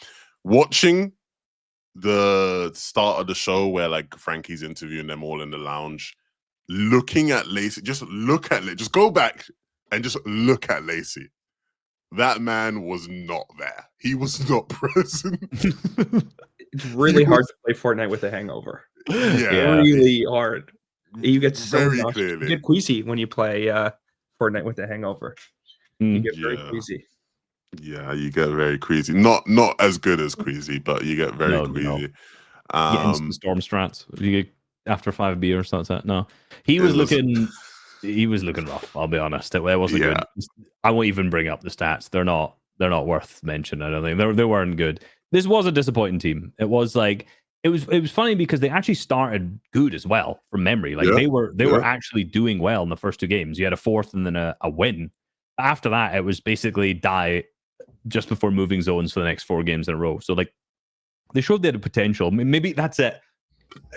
Watching the start of the show where like Frankie's interviewing them all in the lounge, looking at Lacey, just go back and just look at Lacey. That man was not there. He was not present. It's really hard to play Fortnite with a hangover. Yeah. Really hard. You get so very nauseous. clearly. You get queasy when you play Fortnite with a hangower. You get very queasy. Yeah, you get very queasy. Not as good as queasy, but you get very queasy. Yeah, instant storm strats. You get after 5 beers, that's it. No, he was looking rough. I'll be honest. It wasn't good. I won't even bring up the stats. They're not worth mentioning. I don't think they weren't good. This was a disappointing team. It was like it was funny because they actually started good as well from memory. Like they were actually doing well in the first 2 games. You had a fourth and then a win. After that, it was basically die just before moving zones for the next 4 games in a row. So like they showed they had a potential. Maybe that's it.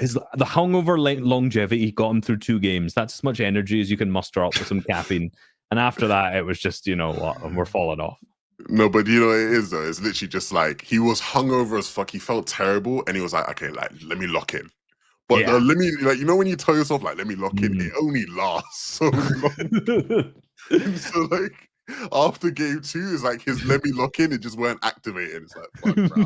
The hungover longevity got him through 2 games. That's as much energy as you can muster up with some caffeine. And after that, it was just, we're falling off. No, but you know what it is though? It's literally just like he was hungover as fuck. He felt terrible, and he was like, "Okay, like let me lock in." But let me, like, when you tell yourself like, "Let me lock in," it only lasts so long. So like after game 2, it's like his "let me lock in" it just weren't activated. It's like, fuck, bro,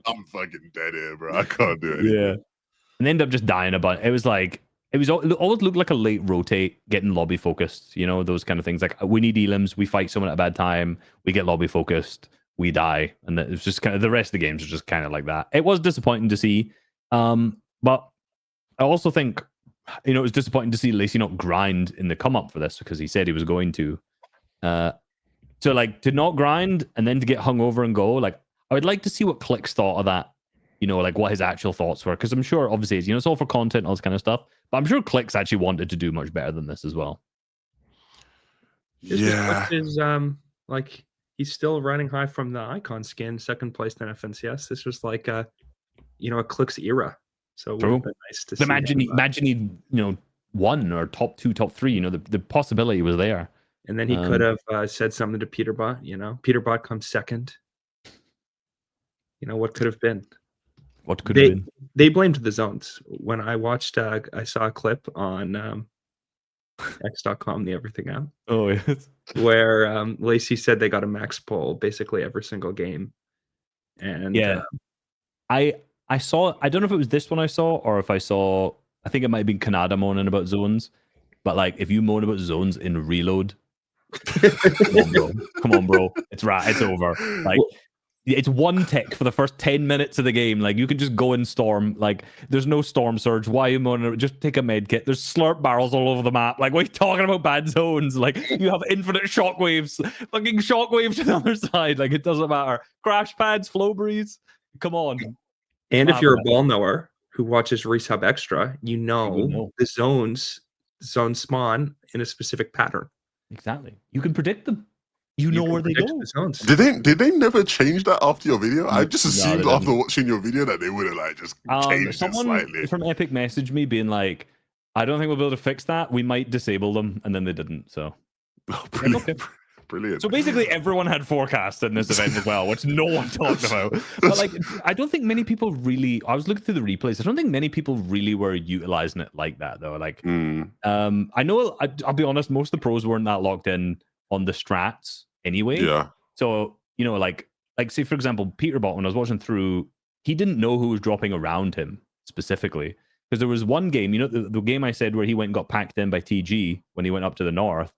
I'm fucking dead here, bro. I can't do anything. Yeah, and they ended up just dying a bunch. It was like it always looked like a late rotate getting lobby focused. Those kind of things. Like we need elims, we fight someone at a bad time, we get lobby focused, we die, and it was just kind of the rest of the games are just kind of like that. It was disappointing to see, but I also think it was disappointing to see Lacey not grind in the come up for this because he said he was going to. So like to not grind and then to get hungover and go, like I would like to see what Clicks thought of that. Like what his actual thoughts were, because I'm sure obviously it's all for content, all this kind of stuff. But I'm sure Clicks actually wanted to do much better than this as well. Is like he's still running high from the icon skin, second place in FNCS. This was like a Clicks era. So it would have been nice to see. Imagine he won or top 2, top 3. The possibility was there. And then he could have said something to Peterbot. Peterbot comes second. What could have been? What could have been? They blamed the zones. When I watched, I saw a clip on X.com, the Everything app. Oh, yes. Where Lacey said they got a max pull basically every single game. And I saw, I don't know if it was this one I saw or if I think it might have been Canada moaning about zones. But like, if you moan about zones in reload, come on, bro. It's right. It's over. Like, it's 1 tick for the first 10 minutes of the game. Like, you can just go in storm. Like, there's no storm surge. Why are you moaning? Just take a med kit. There's slurp barrels all over the map. Like, what are you talking about bad zones? Like, you have infinite shockwaves. Fucking shockwave to the other side. Like, it doesn't matter. Crash pads, flow breeze. Come on. And if you're a ball knower who watches Resub Extra, the zones spawn in a specific pattern. Exactly. You can predict them. You know where they go. The did they never change that after your video? I just assumed after watching your video that they would have like just changed it slightly. From Epic messaged me being like, I don't think we'll be able to fix that. We might disable them, and then they didn't. So brilliant. Okay. Brilliant. So basically everyone had forecasts in this event as well, which no one talked about. But like, I don't think many people really, I was looking through the replays, I don't think many people really were utilizing it like that though. Like, I know, I'll be honest, most of the pros weren't that locked in on the strats anyway. Yeah. So, like say for example, Peterbot, when I was watching through, he didn't know who was dropping around him specifically. Because there was one game, the game I said where he went and got packed in by TG when he went up to the north.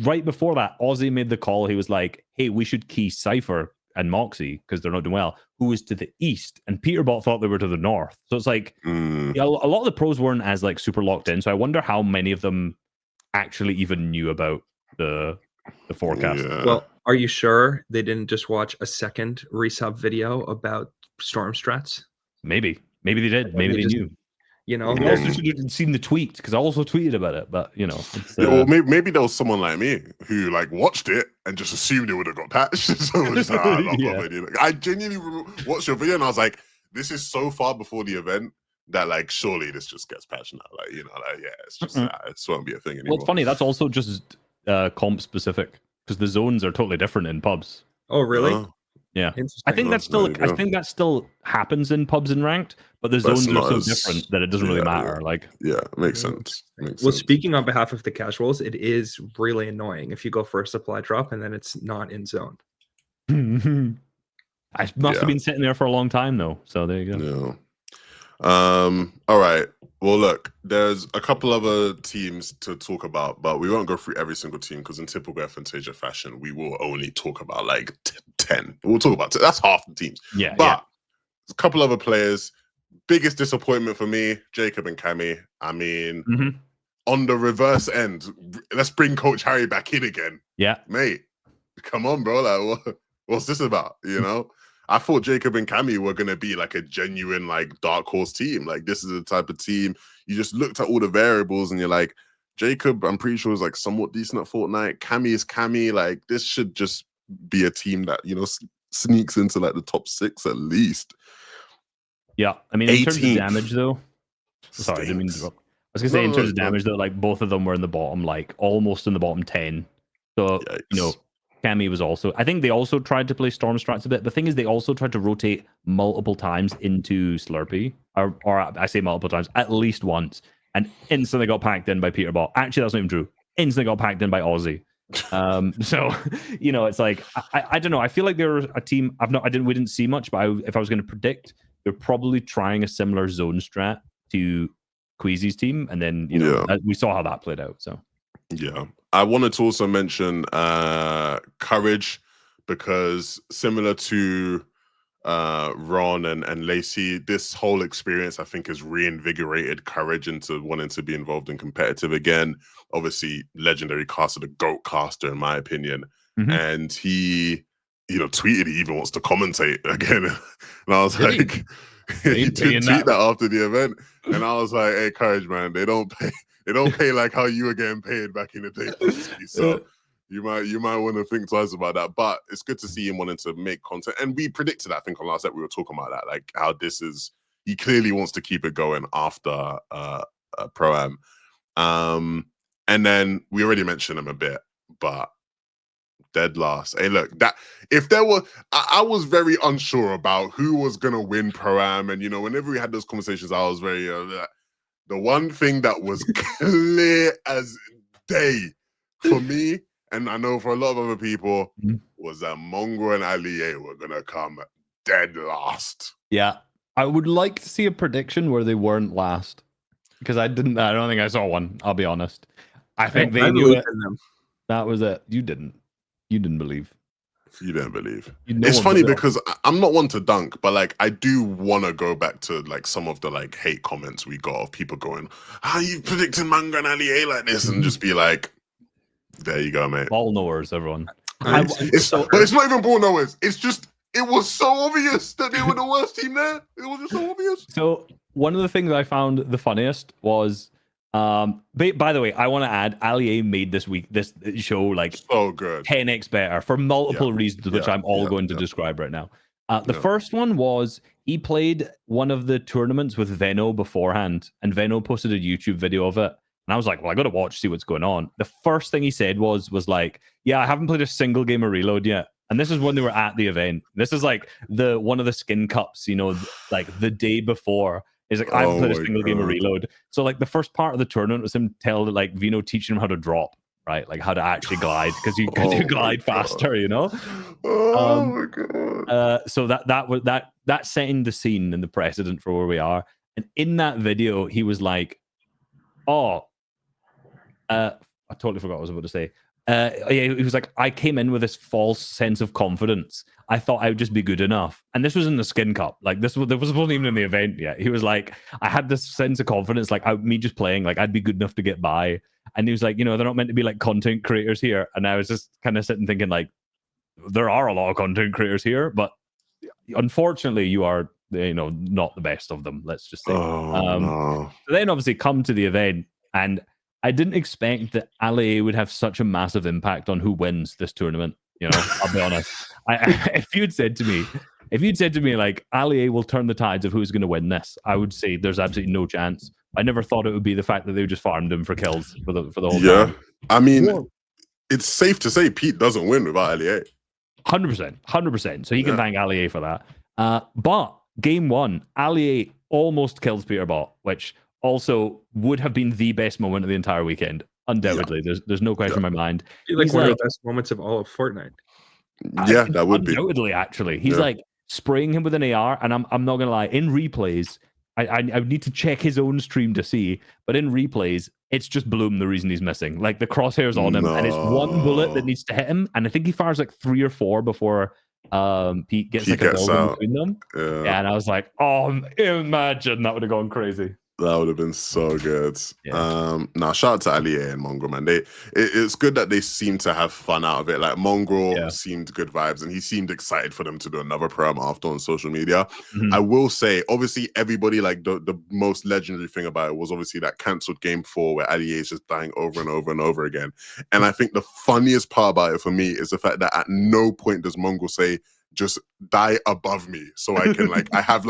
Right before that, Aussie made the call. He was like, hey, we should key Cypher and Moxie because they're not doing well, who is to the east. And Peterbot thought they were to the north. So it's like, a lot of the pros weren't as like super locked in. So I wonder how many of them actually even knew about the forecast. Yeah. Well, are you sure they didn't just watch a second resub video about storm strats? Maybe they did. Maybe they knew. I also should have seen the tweet because I also tweeted about it. But well, maybe there was someone like me who like watched it and just assumed it would have got patched. So it was just like, I genuinely watched your video and I was like, this is so far before the event that like surely this just gets patched now. Like it's just it just won't be a thing anymore. Well, it's funny. That's also just comp specific because the zones are totally different in pubs. Oh, really? Yeah, Interesting. I think that's still. There you I go. think that still happens in pubs and ranked, but the But it's zones are not so as- different that it doesn't really yeah, matter. Like, Yeah, makes Yeah. sense. Makes Well, sense. speaking on behalf of the casuals, it is really annoying if you go for a supply drop and then it's not in zone. I must have Yeah. been sitting there for a long time though. So there you go. No. All right. Well, look, there's a couple other teams to talk about, but we won't go through every single team because in typical FNtasia fashion, we will only talk about like 10. We'll talk about 10. That's half the teams. Yeah, But a couple other players. Biggest disappointment for me, Jacob and Cammy. I mean, on the reverse end, let's bring Coach Harry back in again. Yeah. Mate, come on, bro. Like, what's this about? You know? I thought Jacob and Cammy were going to be like a genuine, like, dark horse team. Like, this is the type of team you just looked at all the variables and you're like, Jacob, I'm pretty sure is like somewhat decent at Fortnite. Cammy is Cammy. Like, this should just be a team that, you know, sneaks into like the top 6 at least. Yeah. I mean, in terms of 18th. damage, though. Sorry, I didn't mean to Stinks. interrupt. I was going to say, No, in no, terms of no. damage, though, like both of them were in the bottom, like almost in the bottom 10. So, you know, Yikes. Cammy was also, I think they also tried to play Storm Strats a bit. The thing is, they also tried to rotate multiple times into Slurpee, or I say multiple times, at least once, and instantly got packed in by Peter Ball. Actually, that's not even true. Instantly got packed in by Aussie. So, you know, it's like, I don't know. I feel like they're a team. We didn't see much, but if I was going to predict, they're probably trying a similar zone strat to Queasy's team, and then you know we saw how that played out. So yeah, I wanted to also mention Courage, because similar to Ron and Lacey, this whole experience I think has reinvigorated Courage into wanting to be involved in competitive again. Obviously, legendary caster, the GOAT caster, in my opinion, and he, you know, tweeted he even wants to commentate again, and I was like, he did tweet that after the event, and I was like, hey, Courage, man, they don't pay like how you were getting paid back in the day, so you might want to think twice about that. But it's good to see him wanting to make content, and we predicted that. I think on last night we were talking about that, like how this is, he clearly wants to keep it going after Pro-Am. And then we already mentioned him a bit, but dead last. Hey, look, that if there were, I was very unsure about who was gonna win Pro-Am, and you know, whenever we had those conversations, I was very the one thing that was clear as day for me, and I know for a lot of other people, was that Mongo and Allier were gonna come dead last. Yeah, I would like to see a prediction where they weren't last, because I don't think I saw one. I'll be honest. I think they knew it. That was it. You didn't believe. You didn't believe. It's funny because I'm not one to dunk, but like I do want to go back to like some of the like hate comments we got of people going, "How you predicting Manga and Allier like this?" and just be like, "There you go, mate." Ball knowers, everyone. It's not even ball knowers. It's just, it was so obvious that they were the worst team there. It was just so obvious. So one of the things I found the funniest was, by the way, I want to add, Allier made this show like so good, 10x better for multiple reasons, which I'm going to describe right now. The first one was he played one of the tournaments with Veno beforehand, and Veno posted a YouTube video of it. And I was like, well, I got to watch, see what's going on. The first thing he said was like, yeah, I haven't played a single game of Reload yet. And this is when they were at the event. This is like one of the skin cups, you know, like the day before. He's like, I haven't played a single game of Reload. So like the first part of the tournament was him like Vino teaching him how to drop, right? Like how to actually glide, because you could glide faster, you know? Oh my god. So that setting the scene and the precedent for where we are. And in that video, he was like, I totally forgot what I was about to say. He was like, I came in with this false sense of confidence. I thought I would just be good enough. And this was in the Skin Cup. Like this wasn't even in the event yet. He was like, I had this sense of confidence, like me just playing, like I'd be good enough to get by. And he was like, you know, they're not meant to be like content creators here. And I was just kind of sitting thinking, like, there are a lot of content creators here, but unfortunately you are, you know, not the best of them, let's just say. So then obviously come to the event, and I didn't expect that Allier would have such a massive impact on who wins this tournament. You know, I'll be honest. If you'd said to me like Allier will turn the tides of who's going to win this, I would say there's absolutely no chance. I never thought it would be the fact that they just farmed him for kills for the whole time. I mean, it's safe to say Pete doesn't win without Allier. 100%. So he can thank Allier for that. But game 1, Allier almost kills Peterbot, which also would have been the best moment of the entire weekend. Undoubtedly, there's no question in my mind. Like one of the best moments of all of Fortnite. Yeah, that would be. Undoubtedly, actually. He's like spraying him with an AR, and I'm not going to lie, in replays, I need to check his own stream to see, but in replays, it's just Bloom the reason he's missing. Like, the crosshair's on him, and it's one bullet that needs to hit him, and I think he fires like 3 or 4 before Pete gets like a ball in between them. Yeah, and I was like, oh, imagine that would have gone crazy. That would have been so good. Yeah. Shout out to Allier and Mongrel, man. It's good that they seem to have fun out of it. Like, Mongrel seemed good vibes, and he seemed excited for them to do another program after on social media. I will say, obviously, everybody, like, the most legendary thing about it was obviously that cancelled game 4 where Allier is just dying over and over and over again. And I think the funniest part about it for me is the fact that at no point does Mongrel say, just die above me so I can I have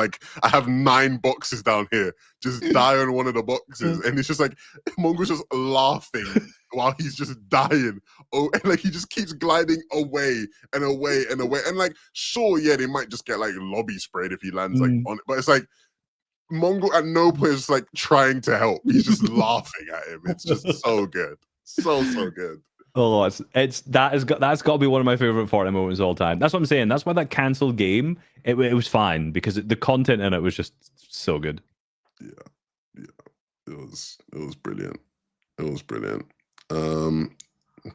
9 boxes down here, just die on one of the boxes. And it's just like Mongo's just laughing while he's just dying. Oh, and like he just keeps gliding away and away and away. And like, sure, yeah, they might just get like lobby sprayed if he lands like on it, but it's like Mongo at no point is like trying to help. He's just laughing at him. It's just so good. So good. Oh, that's got to be one of my favorite Fortnite moments of all time. That's what I'm saying. That's why that cancelled game, it was fine because the content in it was just so good. Yeah, it was brilliant. It was brilliant.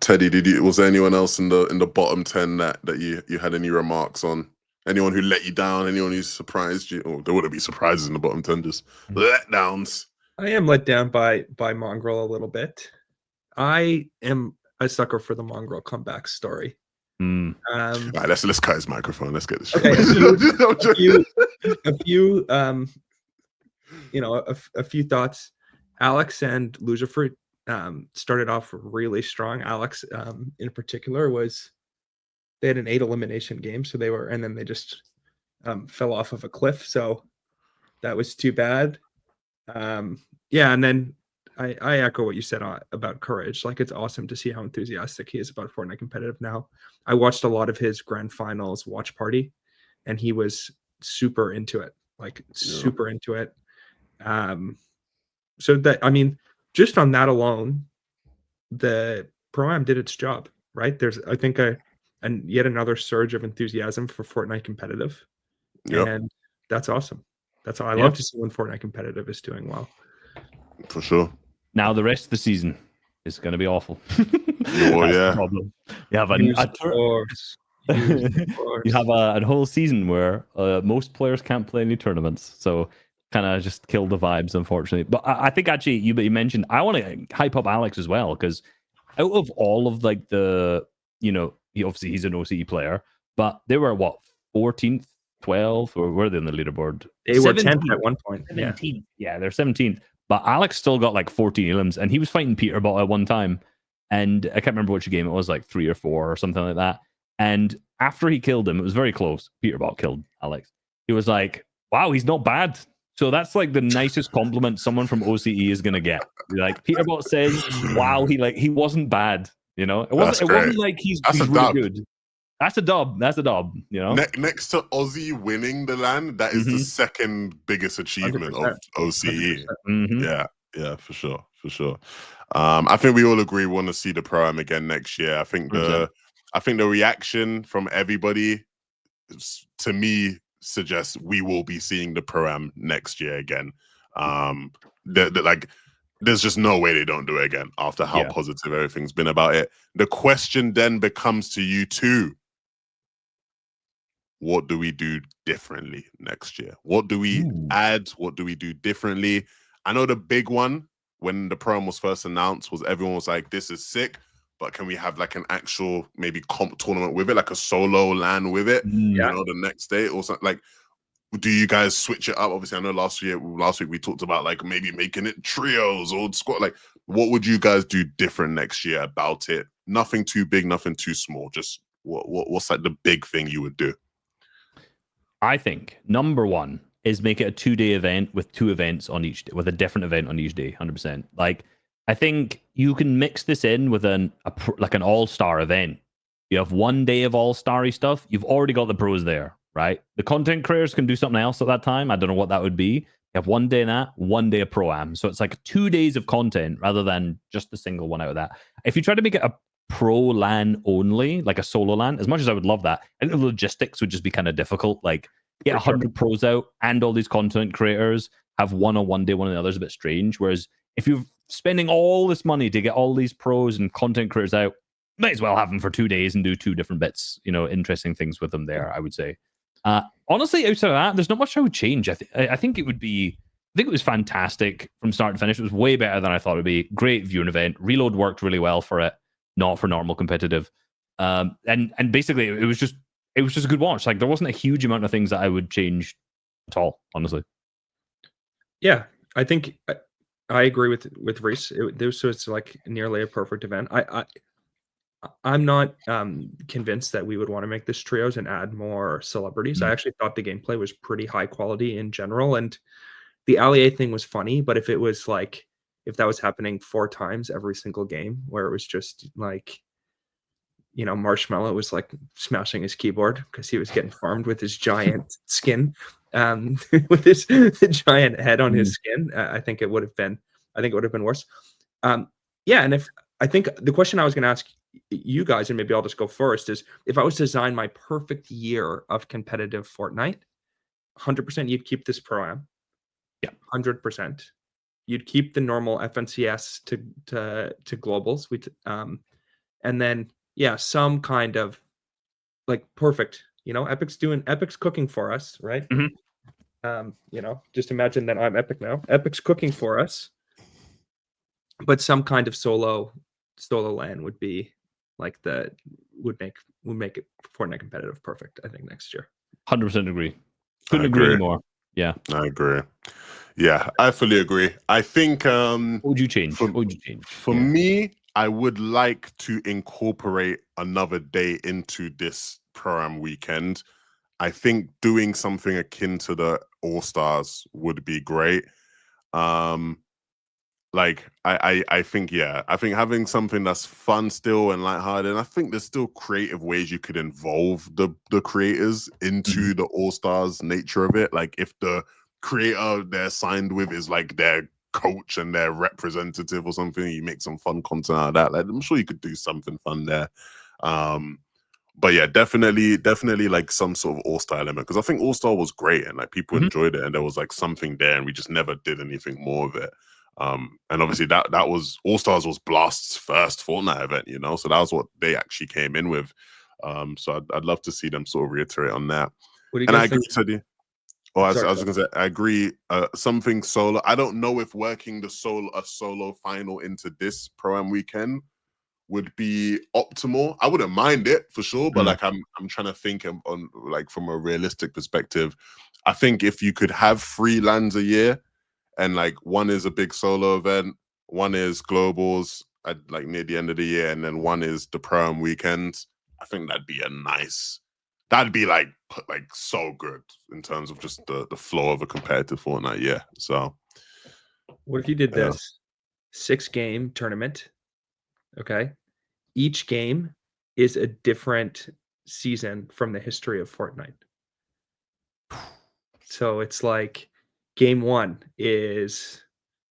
Teddy, was there anyone else in the bottom 10 that you had any remarks on? Anyone who let you down? Anyone who surprised you? Oh, there wouldn't be surprises in the bottom 10, just letdowns. I am let down by Mongrel a little bit. I am a sucker for the Mongrel comeback story. All right, let's cut his microphone. Let's get this. Okay, a few thoughts. Alex and Lucifer started off really strong. Alex, in particular, they had an 8 elimination game, so and then they just fell off of a cliff. So that was too bad. And then I echo what you said about Courage. Like, it's awesome to see how enthusiastic he is about Fortnite competitive now. I watched a lot of his grand finals watch party, and he was super into it. Super into it. So that, I mean, just on that alone, the pro-am did its job, right? There's, I think, and yet another surge of enthusiasm for Fortnite competitive. And that's awesome. That's all I love to see when Fortnite competitive is doing well. For sure. Now the rest of the season is going to be awful. Oh, yeah. Problem. You have a whole season where most players can't play any tournaments, so kind of just kill the vibes, unfortunately. But I think actually you mentioned I want to hype up Alex as well, because out of all of like the, obviously he's an OCE player, but they were what, 14th, 12th, or were they on the leaderboard? They were 10th at one point. 17th. Yeah, they're 17th. But Alex still got like 14 elims, and he was fighting Peterbot at one time. And I can't remember which game it was, like 3 or 4 or something like that. And after he killed him, it was very close. Peterbot killed Alex. He was like, wow, he's not bad. So that's like the nicest compliment someone from OCE is going to get. Like, Peterbot says, wow, he wasn't bad. It wasn't like he's really good. That's a dub. Next to Aussie winning the LAN, that is the second biggest achievement 100%. Of OCE. Yeah, for sure. I think we all agree we want to see the pro-am again next year. I think the reaction from everybody, to me, suggests we will be seeing the pro-am next year again. There's just no way they don't do it again after how positive everything's been about it. The question then becomes to you too. What do we do differently next year? What do we add? What do we do differently? I know the big one when the program was first announced was everyone was like, this is sick, but can we have like an actual maybe comp tournament with it, like a solo LAN with it, the next day or something? Like, do you guys switch it up? Obviously, I know last week we talked about like maybe making it trios or squad. Like, what would you guys do different next year about it? Nothing too big, nothing too small. Just what's like the big thing you would do? I think number 1 is make it a 2-day event with 2 events on each day, with a different event on each day. 100%. Like, I think you can mix this in with an all-star event, You have 1 day of all-starry stuff. You've already got the pros there, right? The content creators can do something else at that time. I don't know what that would be. You have 1 day in that, 1 day of Pro-Am. So it's like 2 days of content rather than just a single one out of that. If you try to make it a pro LAN only, like a solo LAN, as much as I would love that, I think the logistics would just be kind of difficult. Like, get 100 pros out and all these content creators have one on 1 day, one on the other is a bit strange. Whereas if you're spending all this money to get all these pros and content creators out, might as well have them for 2 days and do 2 different bits, interesting things with them there, I would say. Honestly, outside of that, there's not much I would change. I think it was fantastic from start to finish. It was way better than I thought it would be. Great viewing event. Reload worked really well for it, not for normal competitive. And basically it was just a good watch. Like, there wasn't a huge amount of things that I would change at all, honestly. Yeah, I think I agree with Reese. This was like nearly a perfect event. I'm not convinced that we would want to make this trios and add more celebrities. I actually thought the gameplay was pretty high quality in general, and the Allier thing was funny. But if that was happening 4 times every single game, where it was just like, Marshmallow was like smashing his keyboard because he was getting farmed with his giant skin, with his giant head on his skin, I think it would have been worse. Yeah, and I think the question I was going to ask you guys, and maybe I'll just go first, is if I was to design my perfect year of competitive Fortnite, 100% you'd keep this Pro-Am. Yeah. 100%. You'd keep the normal FNCS to globals. And then, yeah, some kind of like perfect, Epic's cooking for us, right? Just imagine that I'm Epic now. Epic's cooking for us. But some kind of solo LAN would be like would make it Fortnite competitive perfect, I think, next year. 100% agree. Couldn't agree anymore. Yeah, I agree. Yeah, I fully agree. I think what would you change? For me, I would like to incorporate another day into this Pro-Am weekend. I think doing something akin to the All-Stars would be great. Like I think having something that's fun still and lighthearted. And I think there's still creative ways you could involve the creators into the All-Stars nature of it. Like, if the creator they're signed with is like their coach and their representative or something, you make some fun content out of that. Like, I'm sure you could do something fun there. But yeah, definitely like some sort of All-Star element, because I think All-Star was great and like people enjoyed it, and there was like something there, and we just never did anything more of it. And obviously that was All-Stars was Blast's first Fortnite event, so that was what they actually came in with. So I'd love to see them sort of reiterate on that. What do you and guys I agree think? to the I was gonna say, I agree. Something solo. I don't know if working a solo final into this Pro-Am weekend would be optimal. I wouldn't mind it for sure, but like I'm trying to think on like from a realistic perspective. I think if you could have 3 LANs a year, and like one is a big solo event, one is globals at like near the end of the year, and then one is the Pro-Am weekends, I think that'd be that'd be like so good in terms of just the flow of a competitive Fortnite. Yeah. So what if you did this 6-game tournament? Okay. Each game is a different season from the history of Fortnite. So it's like game 1 is,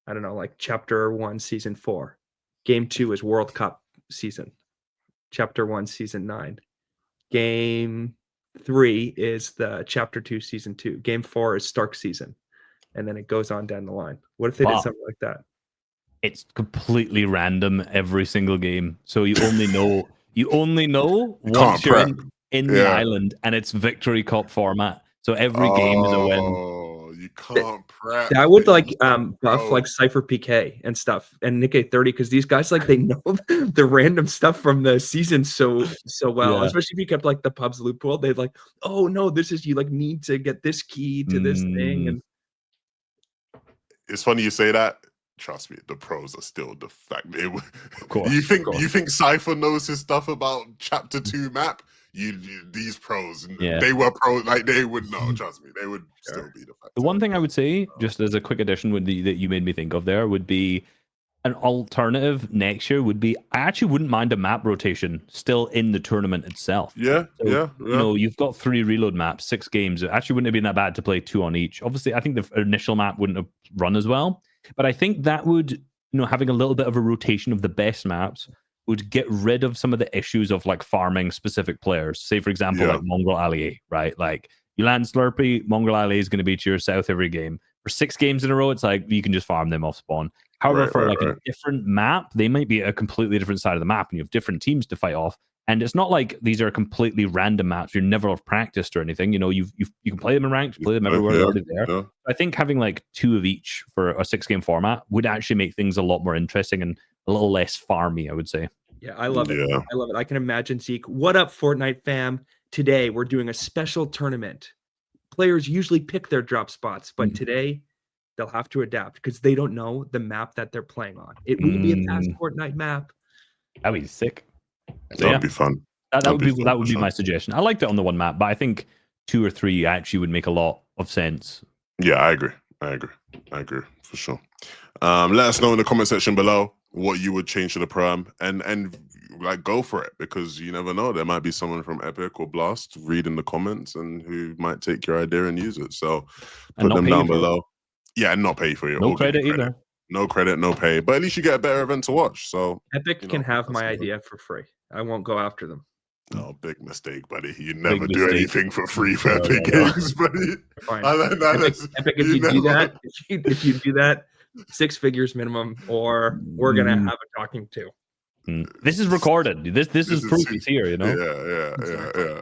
I don't know, like chapter 1, season 4. Game 2 is World Cup season. Chapter 1, season 9. Game 3 is the chapter 2, season 2. Game 4 is Stark season. And then it goes on down the line. What if they did something like that? It's completely random every single game. So you only know once you're in the island, and it's Victory Cup format. So every game is a win. Oh, you can't prep. That would like buff like Cypher PK and stuff, and Nick 30, because these guys like they know the random stuff from the season so well. Especially if you kept like the pubs loophole, they'd like, oh no, this is you like need to get this key to this thing. And it's funny you say that. Trust me, the pros are still the fact. Of course, you think Cypher knows his stuff about chapter 2 map? These pros, they were pros, like they would know. Trust me, they would still be the fact. The one thing I would say, just as a quick addition, that you made me think of there would be an alternative next year would be I actually wouldn't mind a map rotation still in the tournament itself. Yeah, So, you know, you've got 3 reload maps, 6 games. It actually wouldn't have been that bad to play 2 on each. Obviously, I think the initial map wouldn't have run as well, but I think that would, you know, having a little bit of a rotation of the best maps would get rid of some of the issues of like farming specific players. Say, for example, Yeah. like Mongrel Allier, right? Like you land Slurpee, Mongrel Allier is going to be to your south every game. For 6 games in a row, it's like you can just farm them off spawn. However, Right, for right, like right. a different map, they might be a completely different side of the map, and you have different teams to fight off. And it's not like these are completely random maps. You never have practiced or anything. You know, you can play them in ranked, you play them everywhere. They're already there. Yeah. I think having like 2 of each for a 6-game format would actually make things a lot more interesting and a little less farmy, I would say. Yeah, I love it. Yeah. I love it. I can imagine, Zeke. What up, Fortnite fam? Today we're doing a special tournament. Players usually pick their drop spots, but today they'll have to adapt because they don't know the map that they're playing on. It will be a past Fortnite map. That'd be sick. So, That'd be fun. That would be fun, my suggestion. I liked it on the one map, but I think 2 or 3 actually would make a lot of sense. Yeah, I agree for sure. Let us know in the comment section below what you would change to the perm, and like go for it, because you never know, there might be someone from Epic or Blast reading the comments and who might take your idea and use it. So put them down below. Yeah, and not pay for you. No credit either. No credit, no pay. But at least you get a better event to watch. So Epic can have my idea for free. I won't go after them. Oh, big mistake, buddy. You never do anything for free for Epic Games, buddy. Fine. Epic, if you do that, 6 figures minimum, or we're gonna have a talking to. This is recorded. This is proof it's here, you know? Yeah.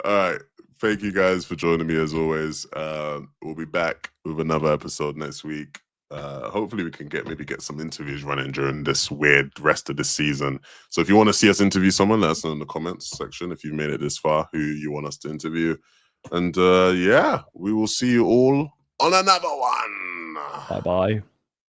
All right. Thank you guys for joining me as always. We'll be back with another episode next week. Hopefully we can get some interviews running during this weird rest of the season. So if you want to see us interview someone, let us know in the comments section if you've made it this far, who you want us to interview. And yeah, we will see you all on another one. Bye-bye.